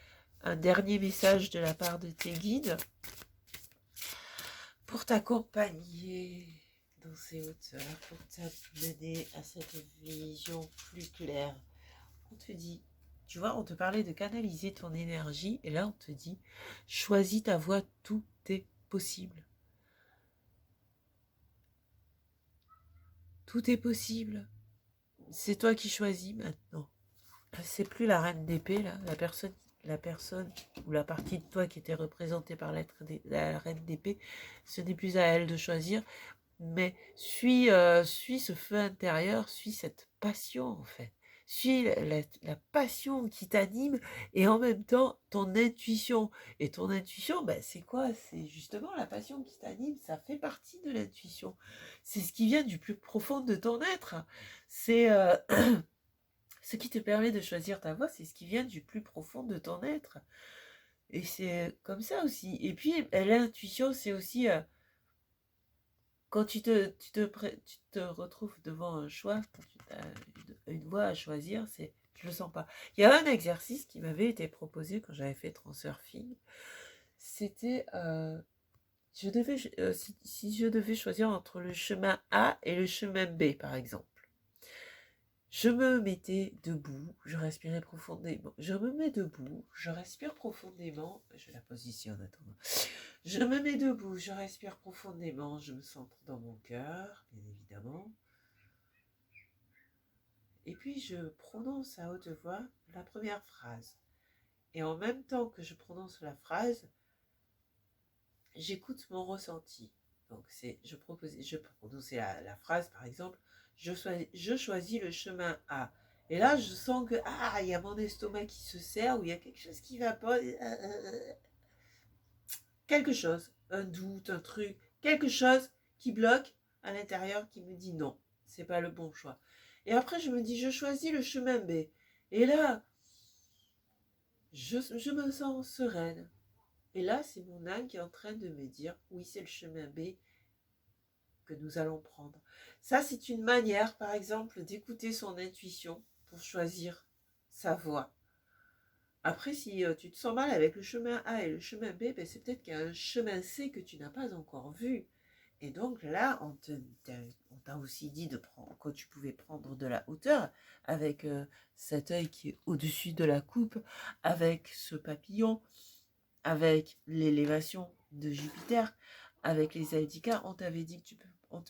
un dernier message de la part de tes guides pour t'accompagner dans ces hauteurs, pour t'amener à cette vision plus claire. On te dit, tu vois, on te parlait de canaliser ton énergie, et là on te dit, choisis ta voie, tout est possible. Tout est possible. C'est toi qui choisis maintenant. C'est plus la reine d'épée, là, la personne ou la partie de toi qui était représentée par la reine d'épée. Ce n'est plus à elle de choisir, mais suis ce feu intérieur, suis cette passion en fait. Suis la passion qui t'anime et en même temps ton intuition. Et ton intuition, ben, c'est quoi? C'est justement la passion qui t'anime, ça fait partie de l'intuition. C'est ce qui vient du plus profond de ton être. C'est ce qui te permet de choisir ta voie, c'est ce qui vient du plus profond de ton être. Et c'est comme ça aussi. Et puis l'intuition, c'est aussi quand tu te retrouves devant un choix, quand tu une voie à choisir, je le sens pas. Il y a un exercice qui m'avait été proposé quand j'avais fait Transurfing. C'était si je devais choisir entre le chemin A et le chemin B, par exemple. Je me mettais debout, je respirais profondément. Je me mets debout, je respire profondément. Je la positionne en attendant. Je me mets debout, je respire profondément. Je me centre dans mon cœur, bien évidemment. Et puis je prononce à haute voix la première phrase. Et en même temps que je prononce la phrase, j'écoute mon ressenti. Donc je prononçais la phrase, par exemple, je choisis le chemin A. Et là, je sens que il y a mon estomac qui se serre, ou il y a quelque chose qui va pas. Quelque chose, un doute, un truc, quelque chose qui bloque à l'intérieur, qui me dit non, c'est pas le bon choix. Et après, je me dis, je choisis le chemin B. Et là, je me sens sereine. Et là, c'est mon âme qui est en train de me dire, oui, c'est le chemin B que nous allons prendre. Ça, c'est une manière, par exemple, d'écouter son intuition pour choisir sa voie. Après, si tu te sens mal avec le chemin A et le chemin B, ben, c'est peut-être qu'il y a un chemin C que tu n'as pas encore vu. Et donc là, on t'a aussi dit que tu pouvais prendre de la hauteur avec cet œil qui est au-dessus de la coupe, avec ce papillon, avec l'élévation de Jupiter, avec les indices, on te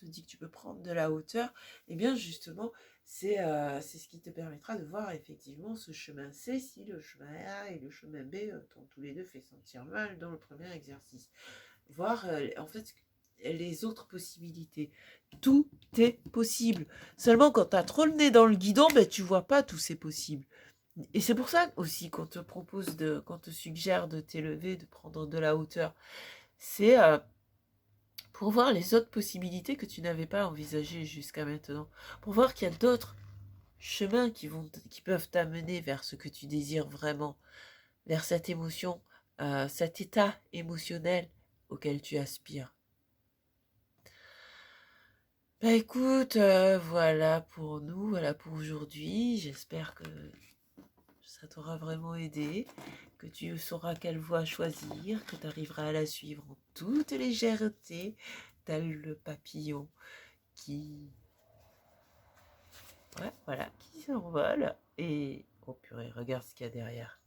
dit que tu peux prendre de la hauteur. Et bien justement, c'est ce qui te permettra de voir effectivement ce chemin C, si le chemin A et le chemin B t'ont tous les deux fait sentir mal dans le premier exercice. Voir en fait les autres possibilités. Tout est possible. Seulement quand tu as trop le nez dans le guidon, ben, tu vois pas tous ces possibles. Et c'est pour ça aussi qu'on te suggère de t'élever, de prendre de la hauteur. C'est pour voir les autres possibilités que tu n'avais pas envisagées jusqu'à maintenant. Pour voir qu'il y a d'autres chemins qui peuvent t'amener vers ce que tu désires vraiment, vers cette émotion, cet état émotionnel auquel tu aspires. Bah écoute, voilà pour nous, voilà pour aujourd'hui. J'espère que ça t'aura vraiment aidé, que tu sauras quelle voie choisir, que tu arriveras à la suivre en toute légèreté, tel le papillon qui s'envole. Et oh purée, regarde ce qu'il y a derrière.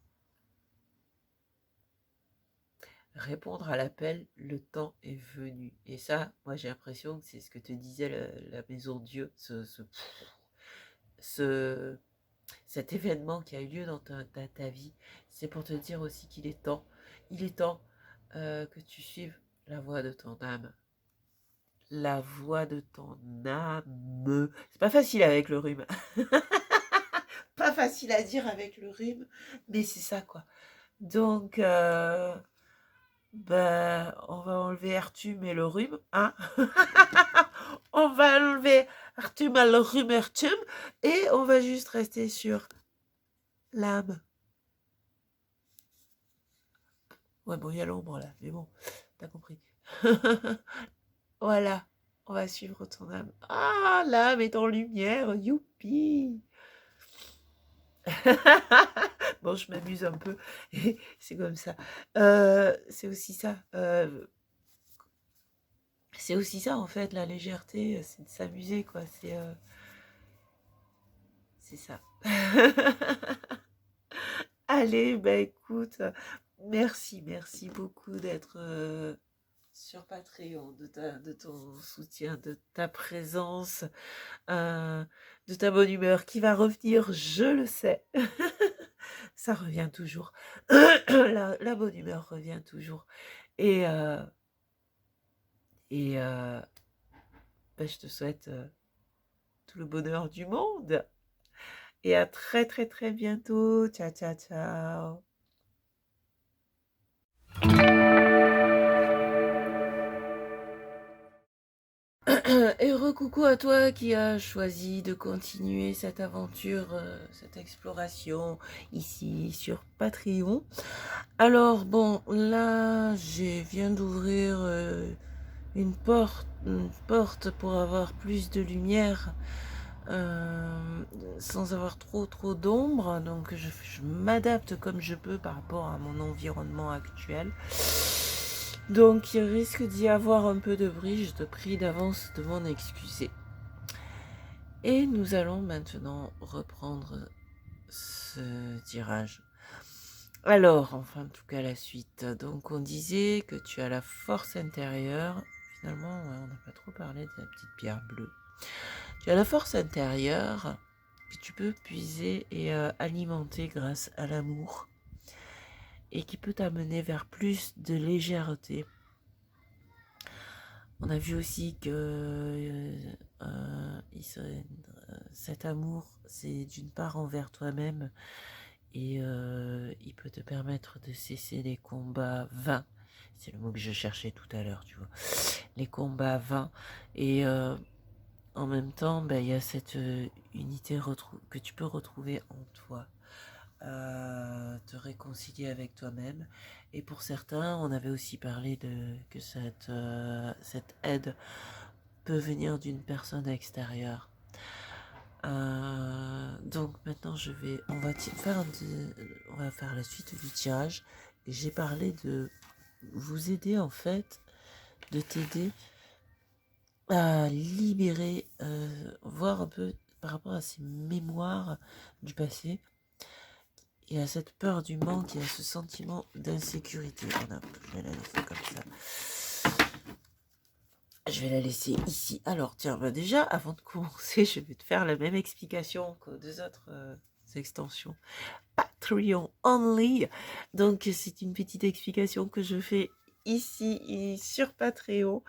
Répondre à l'appel, le temps est venu. Et ça, moi j'ai l'impression que c'est ce que te disait la maison Dieu, cet événement qui a eu lieu dans ta vie. C'est pour te dire aussi qu'il est temps. Il est temps que tu suives la voie de ton âme. La voie de ton âme. C'est pas facile avec le rhume. Pas facile à dire avec le rhume, mais c'est ça quoi. Donc, on va enlever Artum et le rhume, hein. On va enlever Artum et le rhume Artum, et on va juste rester sur l'âme. Ouais, bon, il y a l'ombre là, mais bon, t'as compris. Voilà, on va suivre ton âme. Ah, l'âme est en lumière, youpi. Bon, je m'amuse un peu, c'est comme ça. C'est aussi ça. C'est aussi ça, en fait, la légèreté, c'est de s'amuser, quoi. C'est ça. Allez, bah écoute, merci beaucoup d'être sur Patreon, de ton soutien, de ta présence, de ta bonne humeur qui va revenir, je le sais. Ça revient toujours. La bonne humeur revient toujours. Et je te souhaite tout le bonheur du monde. Et à très bientôt. Ciao, ciao, ciao. Et recoucou à toi qui as choisi de continuer cette aventure, cette exploration ici sur Patreon. Alors bon, là, je viens d'ouvrir une porte pour avoir plus de lumière euh, sans avoir trop d'ombre. Donc je m'adapte comme je peux par rapport à mon environnement actuel. Donc il risque d'y avoir un peu de bruit, je te prie d'avance de m'en excuser. Et nous allons maintenant reprendre ce tirage. Alors, enfin en tout cas la suite. Donc on disait que tu as la force intérieure. Finalement, ouais, on n'a pas trop parlé de la petite pierre bleue. Tu as la force intérieure que tu peux puiser et alimenter grâce à l'amour et qui peut t'amener vers plus de légèreté. On a vu aussi que cet amour, c'est d'une part envers toi-même et il peut te permettre de cesser les combats vains. C'est le mot que je cherchais tout à l'heure, tu vois. Les combats vains. Et en même temps, ben, il y a cette unité que tu peux retrouver en toi. Te réconcilier avec toi-même. Et pour certains, on avait aussi parlé que cette aide peut venir d'une personne extérieure. Donc maintenant, on va faire la suite du tirage. Et j'ai parlé de vous aider en fait, de t'aider à libérer, voir un peu par rapport à ces mémoires du passé et à cette peur du manque et à ce sentiment d'insécurité. Voilà, je vais la laisser comme ça. Je vais la laisser ici. Alors, tiens, bah déjà, avant de commencer, je vais te faire la même explication qu'aux deux autres extensions. Patreon only. Donc, c'est une petite explication que je fais ici et sur Patreon.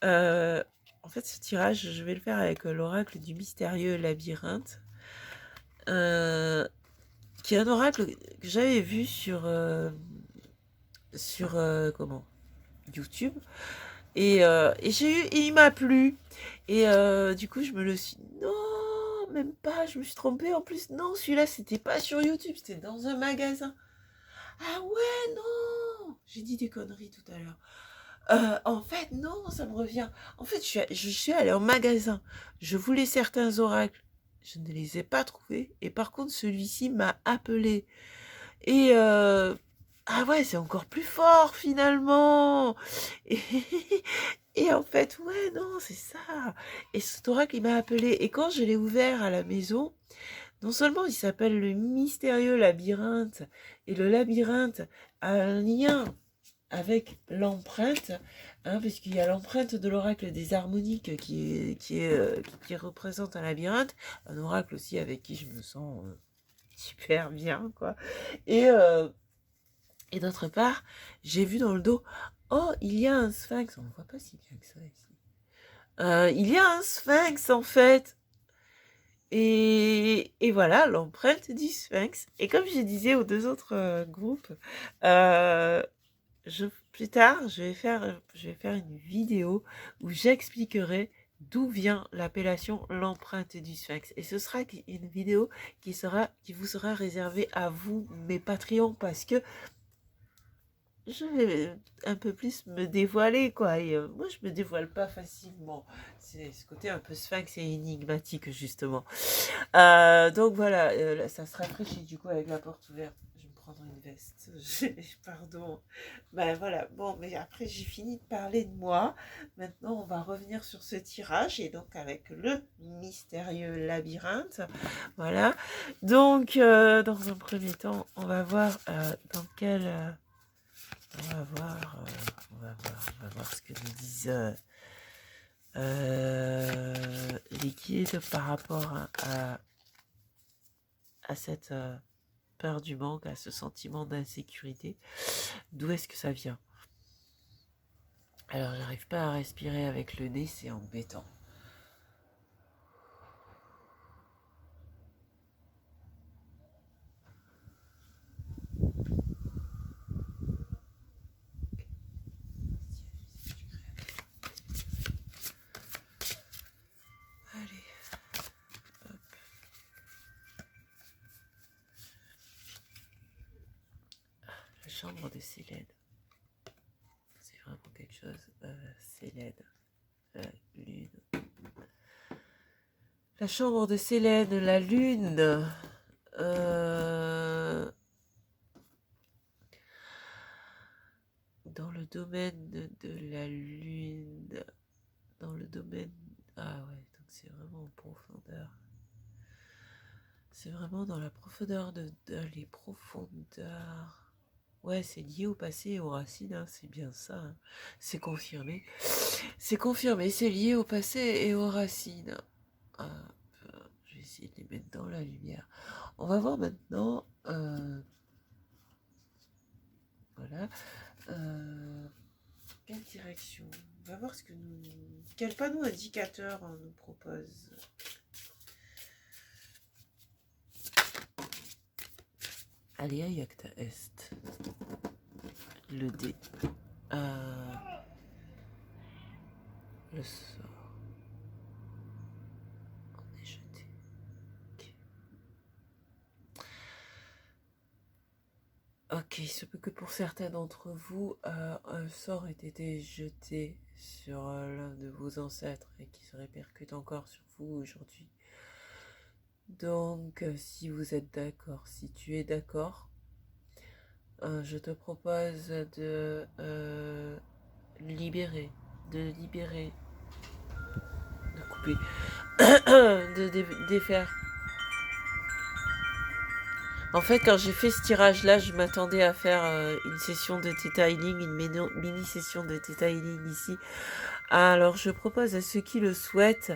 En fait, ce tirage, je vais le faire avec l'oracle du mystérieux labyrinthe. Qui est un oracle que j'avais vu sur comment YouTube et il m'a plu et du coup je me le suis non même pas, je me suis trompée en plus, non, celui-là c'était pas sur YouTube, c'était dans un magasin. Ah ouais, non, j'ai dit des conneries tout à l'heure. En fait non, ça me revient. En fait je suis allée en magasin, je voulais certains oracles, je ne les ai pas trouvés et par contre celui-ci m'a appelé. Et ah ouais, c'est encore plus fort finalement. Et, et en fait, ouais, non, c'est ça. Et cet oracle, il m'a appelé. Et quand je l'ai ouvert à la maison, non seulement il s'appelle le mystérieux labyrinthe, et le labyrinthe a un lien avec l'empreinte, hein, parce qu'il y a l'empreinte de l'oracle des harmoniques qui représente un labyrinthe, un oracle aussi avec qui je me sens super bien, quoi. Et et d'autre part, j'ai vu dans le dos, oh, il y a un sphinx. On ne voit pas si bien que ça ici. Il y a un sphinx en fait. Et voilà, l'empreinte du sphinx. Et comme je disais aux deux autres groupes, euh, plus tard, je vais faire une vidéo où j'expliquerai d'où vient l'appellation l'empreinte du sphinx. Et ce sera une vidéo qui vous sera réservée à vous, mes Patreons, parce que je vais un peu plus me dévoiler, quoi. Et moi, je me dévoile pas facilement. C'est ce côté un peu sphinx et énigmatique, justement. Donc voilà, ça se rafraîchit du coup avec la porte ouverte. Je vais me prendre une veste. Pardon. Ben voilà. Bon, mais après, j'ai fini de parler de moi. Maintenant, on va revenir sur ce tirage. Et donc, avec le mystérieux labyrinthe. Voilà. Donc, dans un premier temps, on va voir dans quel... on va voir ce que nous disent les guides par rapport à cette peur du manque, à ce sentiment d'insécurité. D'où est-ce que ça vient? Alors, j'arrive pas à respirer avec le nez, c'est embêtant. Allez, hop. La chambre de Célène. C'est vraiment quelque chose. Célène. Lune. La chambre de Sélène, la lune. Dans le domaine de la lune. Dans le domaine... Ah ouais, donc c'est vraiment en profondeur. C'est vraiment dans la profondeur les profondeurs. Ouais, c'est lié au passé et aux racines, hein, c'est bien ça. Hein. C'est confirmé. C'est confirmé, c'est lié au passé et aux racines. Ah, je vais essayer de les mettre dans la lumière. On va voir maintenant. Voilà. Quelle direction? On va voir ce que nous. Quel panneau indicateur on nous propose. Aléa Iacta Est. Le dé. Le sort. On est jeté. Ok, il se peut que pour certains d'entre vous, un sort ait été jeté sur l'un de vos ancêtres et qui se répercute encore sur vous aujourd'hui. Donc, si vous êtes d'accord, si tu es d'accord, je te propose de libérer, de couper, de défaire. En fait, quand j'ai fait ce tirage-là, je m'attendais à faire une session de Theta Healing, une mini-session de Theta Healing ici. Alors, je propose à ceux qui le souhaitent,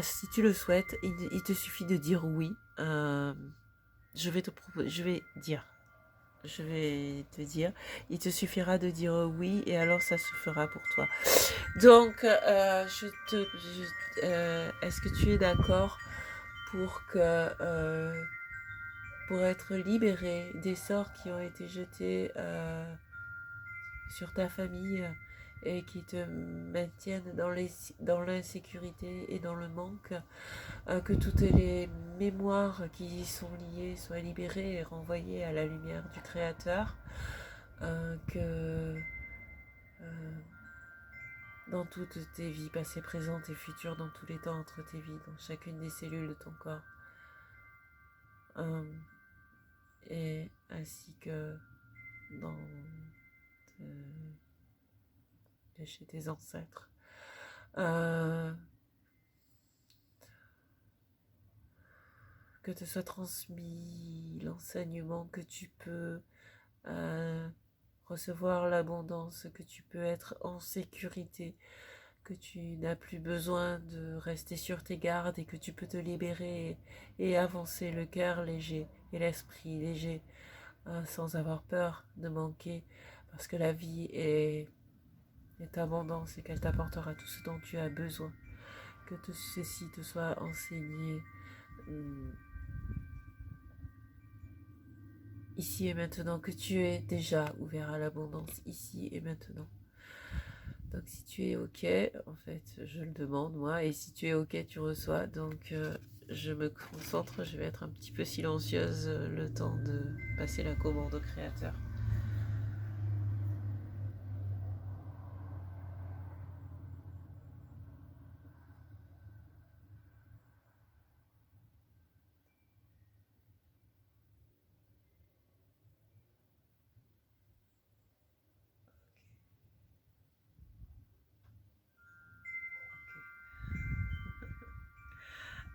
si tu le souhaites, il te suffit de dire oui. Je vais te dire, il te suffira de dire oui et alors ça se fera pour toi. Donc, est-ce que tu es d'accord pour être libéré des sorts qui ont été jetés sur ta famille et qui te maintiennent dans l'insécurité et dans le manque, que toutes les mémoires qui y sont liées soient libérées et renvoyées à la lumière du Créateur, que dans toutes tes vies passées, présentes et futures, dans tous les temps entre tes vies, dans chacune des cellules de ton corps, et ainsi que dans chez tes ancêtres. Que te soit transmis l'enseignement que tu peux recevoir l'abondance, que tu peux être en sécurité, que tu n'as plus besoin de rester sur tes gardes et que tu peux te libérer et avancer le cœur léger et l'esprit léger sans avoir peur de manquer parce que la vie est abondance et qu'elle t'apportera tout ce dont tu as besoin. Que tout ceci te soit enseigné ici et maintenant, que tu es déjà ouvert à l'abondance ici et maintenant. Donc si tu es ok, en fait je le demande moi, et si tu es ok tu reçois. Donc je me concentre, je vais être un petit peu silencieuse le temps de passer la commande au Créateur.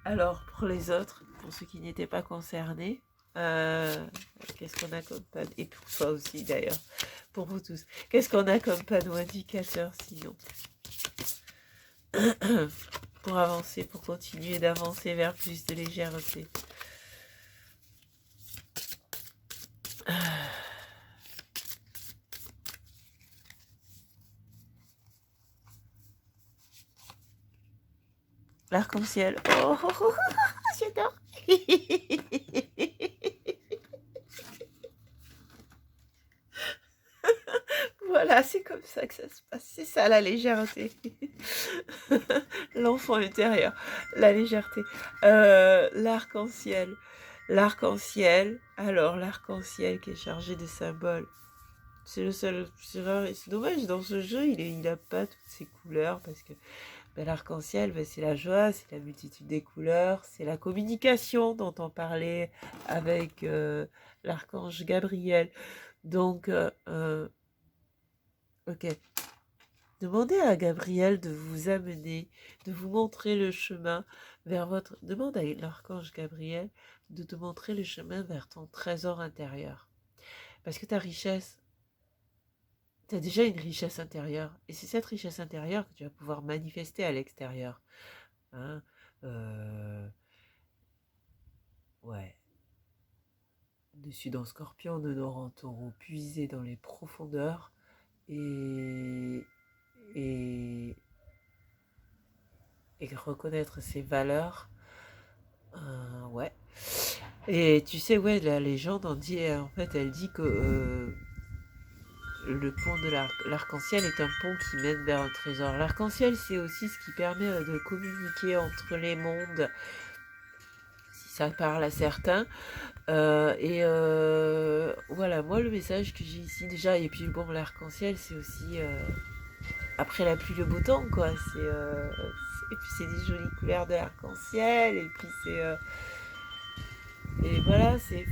Alors, pour les autres, pour ceux qui n'étaient pas concernés, qu'est-ce qu'on a comme panneau, et pour toi aussi d'ailleurs, pour vous tous, qu'est-ce qu'on a comme panneau indicateur sinon pour avancer, pour continuer d'avancer vers plus de légèreté. L'arc-en-ciel. Oh, oh, oh, oh, j'adore. Voilà, c'est comme ça que ça se passe. C'est ça la légèreté. L'enfant intérieur, la légèreté. L'arc-en-ciel. L'arc-en-ciel. Alors, l'arc-en-ciel qui est chargé de symboles. C'est le seul. C'est dommage, dans ce jeu, il a pas toutes ces couleurs parce que Ben, l'arc-en-ciel, ben, c'est la joie, c'est la multitude des couleurs, c'est la communication dont on parlait avec l'archange Gabriel. Donc, ok. Demandez à Gabriel de vous amener, de vous montrer le chemin vers votre... Demande à l'archange Gabriel de te montrer le chemin vers ton trésor intérieur. Parce que ta richesse, tu as déjà une richesse intérieure. Et c'est cette richesse intérieure que tu vas pouvoir manifester à l'extérieur. Hein, ouais. Dessus dans Scorpion, nos Norans t'auront puisé dans les profondeurs et, et, et reconnaître ses valeurs. Ouais. Et tu sais, ouais, la légende en dit, en fait, elle dit que le pont de l'arc-en-ciel est un pont qui mène vers un trésor. L'arc-en-ciel, c'est aussi ce qui permet de communiquer entre les mondes, si ça parle à certains. Voilà, moi, le message que j'ai ici déjà, et puis bon, l'arc-en-ciel, c'est aussi après la pluie, le beau temps, quoi. Et puis c'est des jolies couleurs de l'arc-en-ciel, et puis et voilà, c'est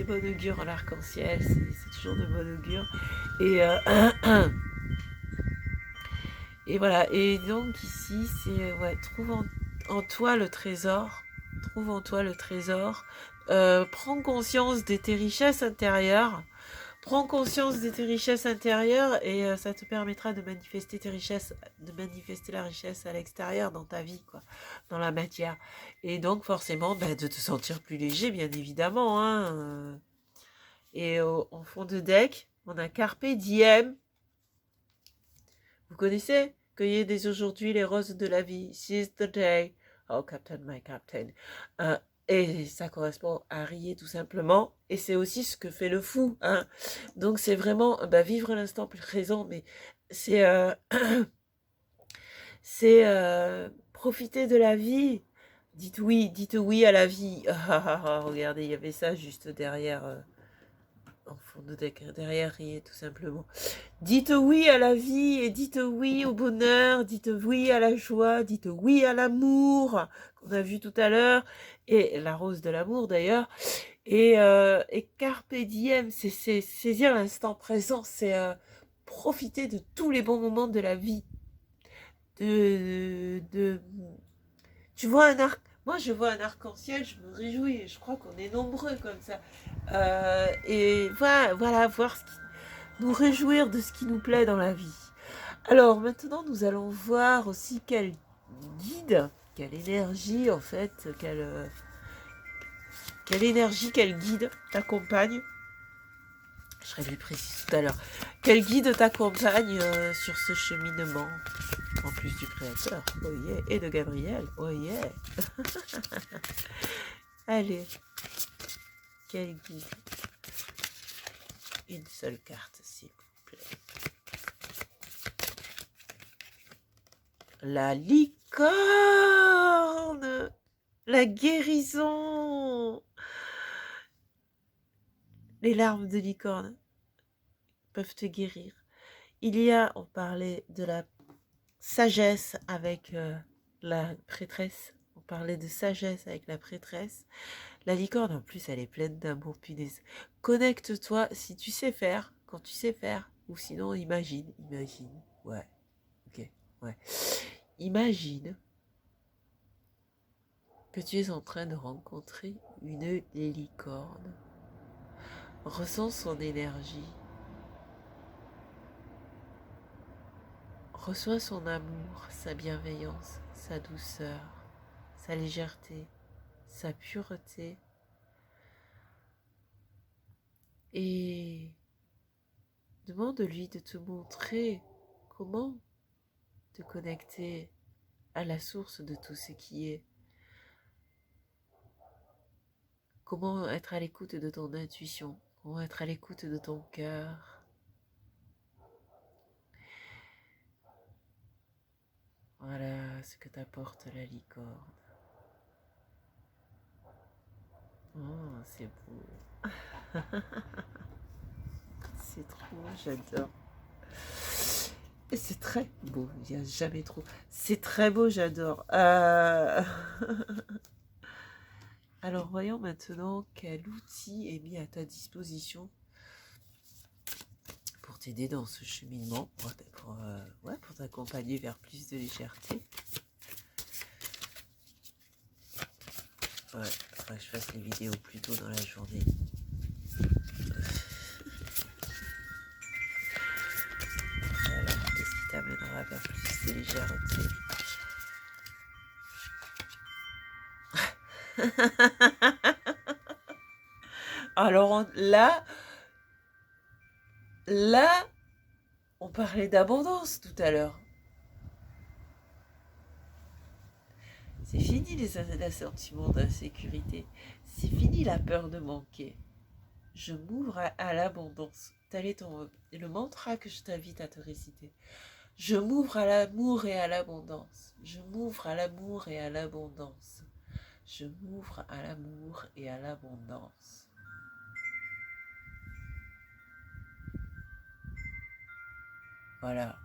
bon augure en arc-en-ciel, c'est toujours de bon augure. Et, et voilà, et donc ici, c'est, ouais, trouve en toi le trésor, trouve en toi le trésor, prends conscience de tes richesses intérieures, prends conscience de tes richesses intérieures et ça te permettra de manifester tes richesses, de manifester la richesse à l'extérieur dans ta vie, quoi, dans la matière. Et donc forcément, ben, de te sentir plus léger, bien évidemment. Hein. Et en fond de deck, on a Carpe Diem. Vous connaissez? Cueillez dès aujourd'hui les roses de la vie. Seize the day. Oh, Captain, my Captain. Et ça correspond à rier tout simplement. Et c'est aussi ce que fait le fou. Hein. Donc c'est vraiment vivre l'instant présent, mais c'est c'est profiter de la vie. Dites oui à la vie. Regardez, il y avait ça juste derrière, en fond de deck, derrière riez tout simplement. Dites oui à la vie et dites oui au bonheur, dites oui à la joie, dites oui à l'amour qu'on a vu tout à l'heure, et la rose de l'amour d'ailleurs. Et carpe diem, c'est saisir l'instant présent, c'est profiter de tous les bons moments de la vie. Tu vois un arc, moi je vois un arc-en-ciel, je me réjouis, je crois qu'on est nombreux comme ça. Et voilà, voir nous réjouir de ce qui nous plaît dans la vie. Alors maintenant, nous allons voir aussi quel guide, quelle énergie en fait, quelle énergie, quel guide t'accompagne. Je serai plus précise tout à l'heure. Quel guide t'accompagne sur ce cheminement, en plus du Créateur, oh yeah, et de Gabriel, oh yeah. Allez, quel guide? Une seule carte, s'il vous plaît. La licorne, la guérison. Les larmes de licorne peuvent te guérir. On parlait de la sagesse avec la prêtresse. On parlait de sagesse avec la prêtresse. La licorne, en plus, elle est pleine d'amour, punaise. Connecte-toi si tu sais faire, quand tu sais faire, ou sinon imagine. Ouais, ok, ouais. Imagine que tu es en train de rencontrer une licorne. Ressens son énergie. Reçois son amour, sa bienveillance, sa douceur, sa légèreté, sa pureté. Et demande-lui de te montrer comment te connecter à la source de tout ce qui est. Comment être à l'écoute de ton intuition, comment être à l'écoute de ton cœur. Voilà ce que t'apporte la licorne. Oh, c'est beau. C'est trop, j'adore. Et c'est très beau, il n'y a jamais trop. C'est très beau, j'adore. Alors, voyons maintenant quel outil est mis à ta disposition pour t'aider dans ce cheminement, pour t'accompagner vers plus de légèreté. Ouais, faudrait que je fasse les vidéos plus tôt dans la journée. Alors, qu'est-ce qui t'amènera vers plus de légèreté? Alors là, on parlait d'abondance tout à l'heure. C'est fini les sentiments d'insécurité. C'est fini la peur de manquer. Je m'ouvre à l'abondance. Tel est le mantra que je t'invite à te réciter. Je m'ouvre à l'amour et à l'abondance. Je m'ouvre à l'amour et à l'abondance. Je m'ouvre à l'amour et à l'abondance. Voilà.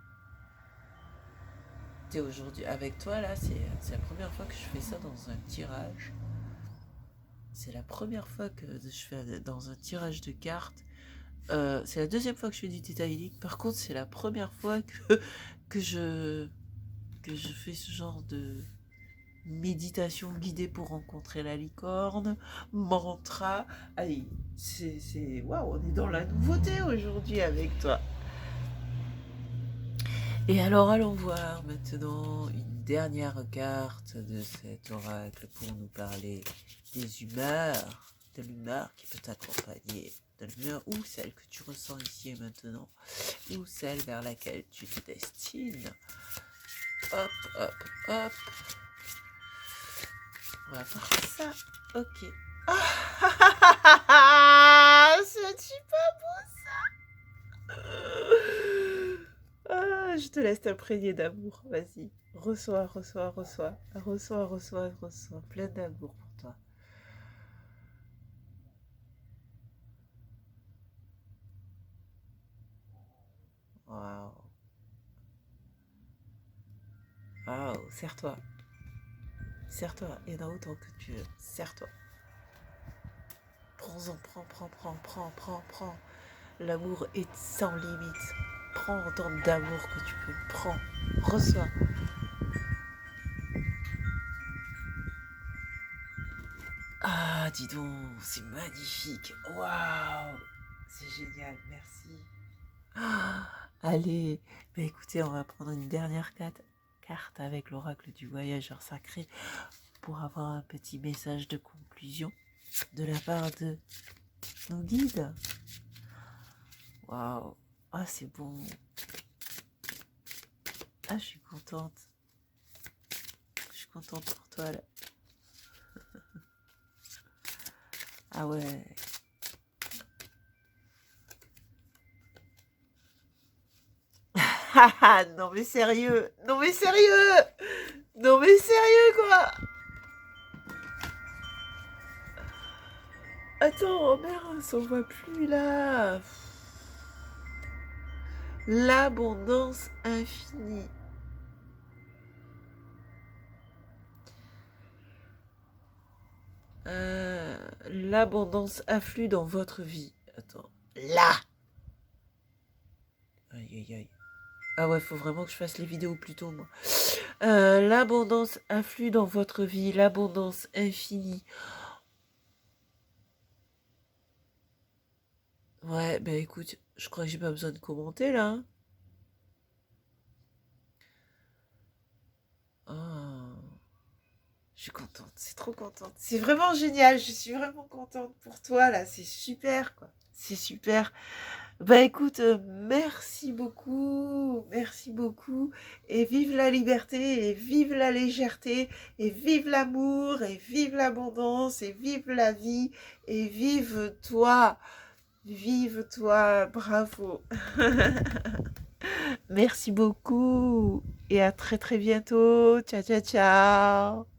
T'es aujourd'hui avec toi là, c'est la première fois que je fais ça dans un tirage. C'est la première fois que je fais dans un tirage de cartes. C'est la deuxième fois que je fais du Theta Healing. Par contre, c'est la première fois que je fais ce genre de méditation guidée pour rencontrer la licorne, mantra. Allez, waouh, on est dans la nouveauté aujourd'hui avec toi. Et alors, allons voir maintenant une dernière carte de cet oracle pour nous parler des humeurs, de l'humeur qui peut t'accompagner, de l'humeur ou celle que tu ressens ici et maintenant, ou celle vers laquelle tu te destines. Hop, hop, hop. On va voir ça. Ok. Ah, c'est pas beau ça. Ah, je te laisse t'imprégner d'amour. Vas-y. Reçois, reçois, reçois. Reçois, reçois, reçois. Plein d'amour pour toi. Waouh. Waouh. Serre-toi. Serre-toi. Il y en a autant que tu veux. Serre-toi. Prends-en, prends. L'amour est sans limite. Prends autant d'amour que tu peux. Prends. Reçois. Ah, dis donc, c'est magnifique. Waouh. C'est génial. Merci. Ah, allez, bah écoutez, on va prendre une dernière carte avec l'oracle du voyageur sacré pour avoir un petit message de conclusion de la part de nos guides. Waouh, ah c'est bon. Ah, je suis contente. Je suis contente pour toi là. Ah ouais. Non mais sérieux. Non mais sérieux. Non mais sérieux quoi. Attends, merde, on voit plus là. L'abondance infinie. L'abondance afflue dans votre vie. Attends. Là. Aïe, aïe, aïe. Ah ouais, faut vraiment que je fasse les vidéos plus tôt, moi. L'abondance afflue dans votre vie. L'abondance infinie. Ouais, ben écoute, je crois que j'ai pas besoin de commenter, là. Hein. Oh. Je suis contente, c'est trop contente. C'est vraiment génial, je suis vraiment contente pour toi, là. C'est super, quoi. C'est super. Bah écoute, merci beaucoup, et vive la liberté, et vive la légèreté, et vive l'amour, et vive l'abondance, et vive la vie, et vive toi, bravo. Merci beaucoup, et à très très bientôt, ciao ciao ciao.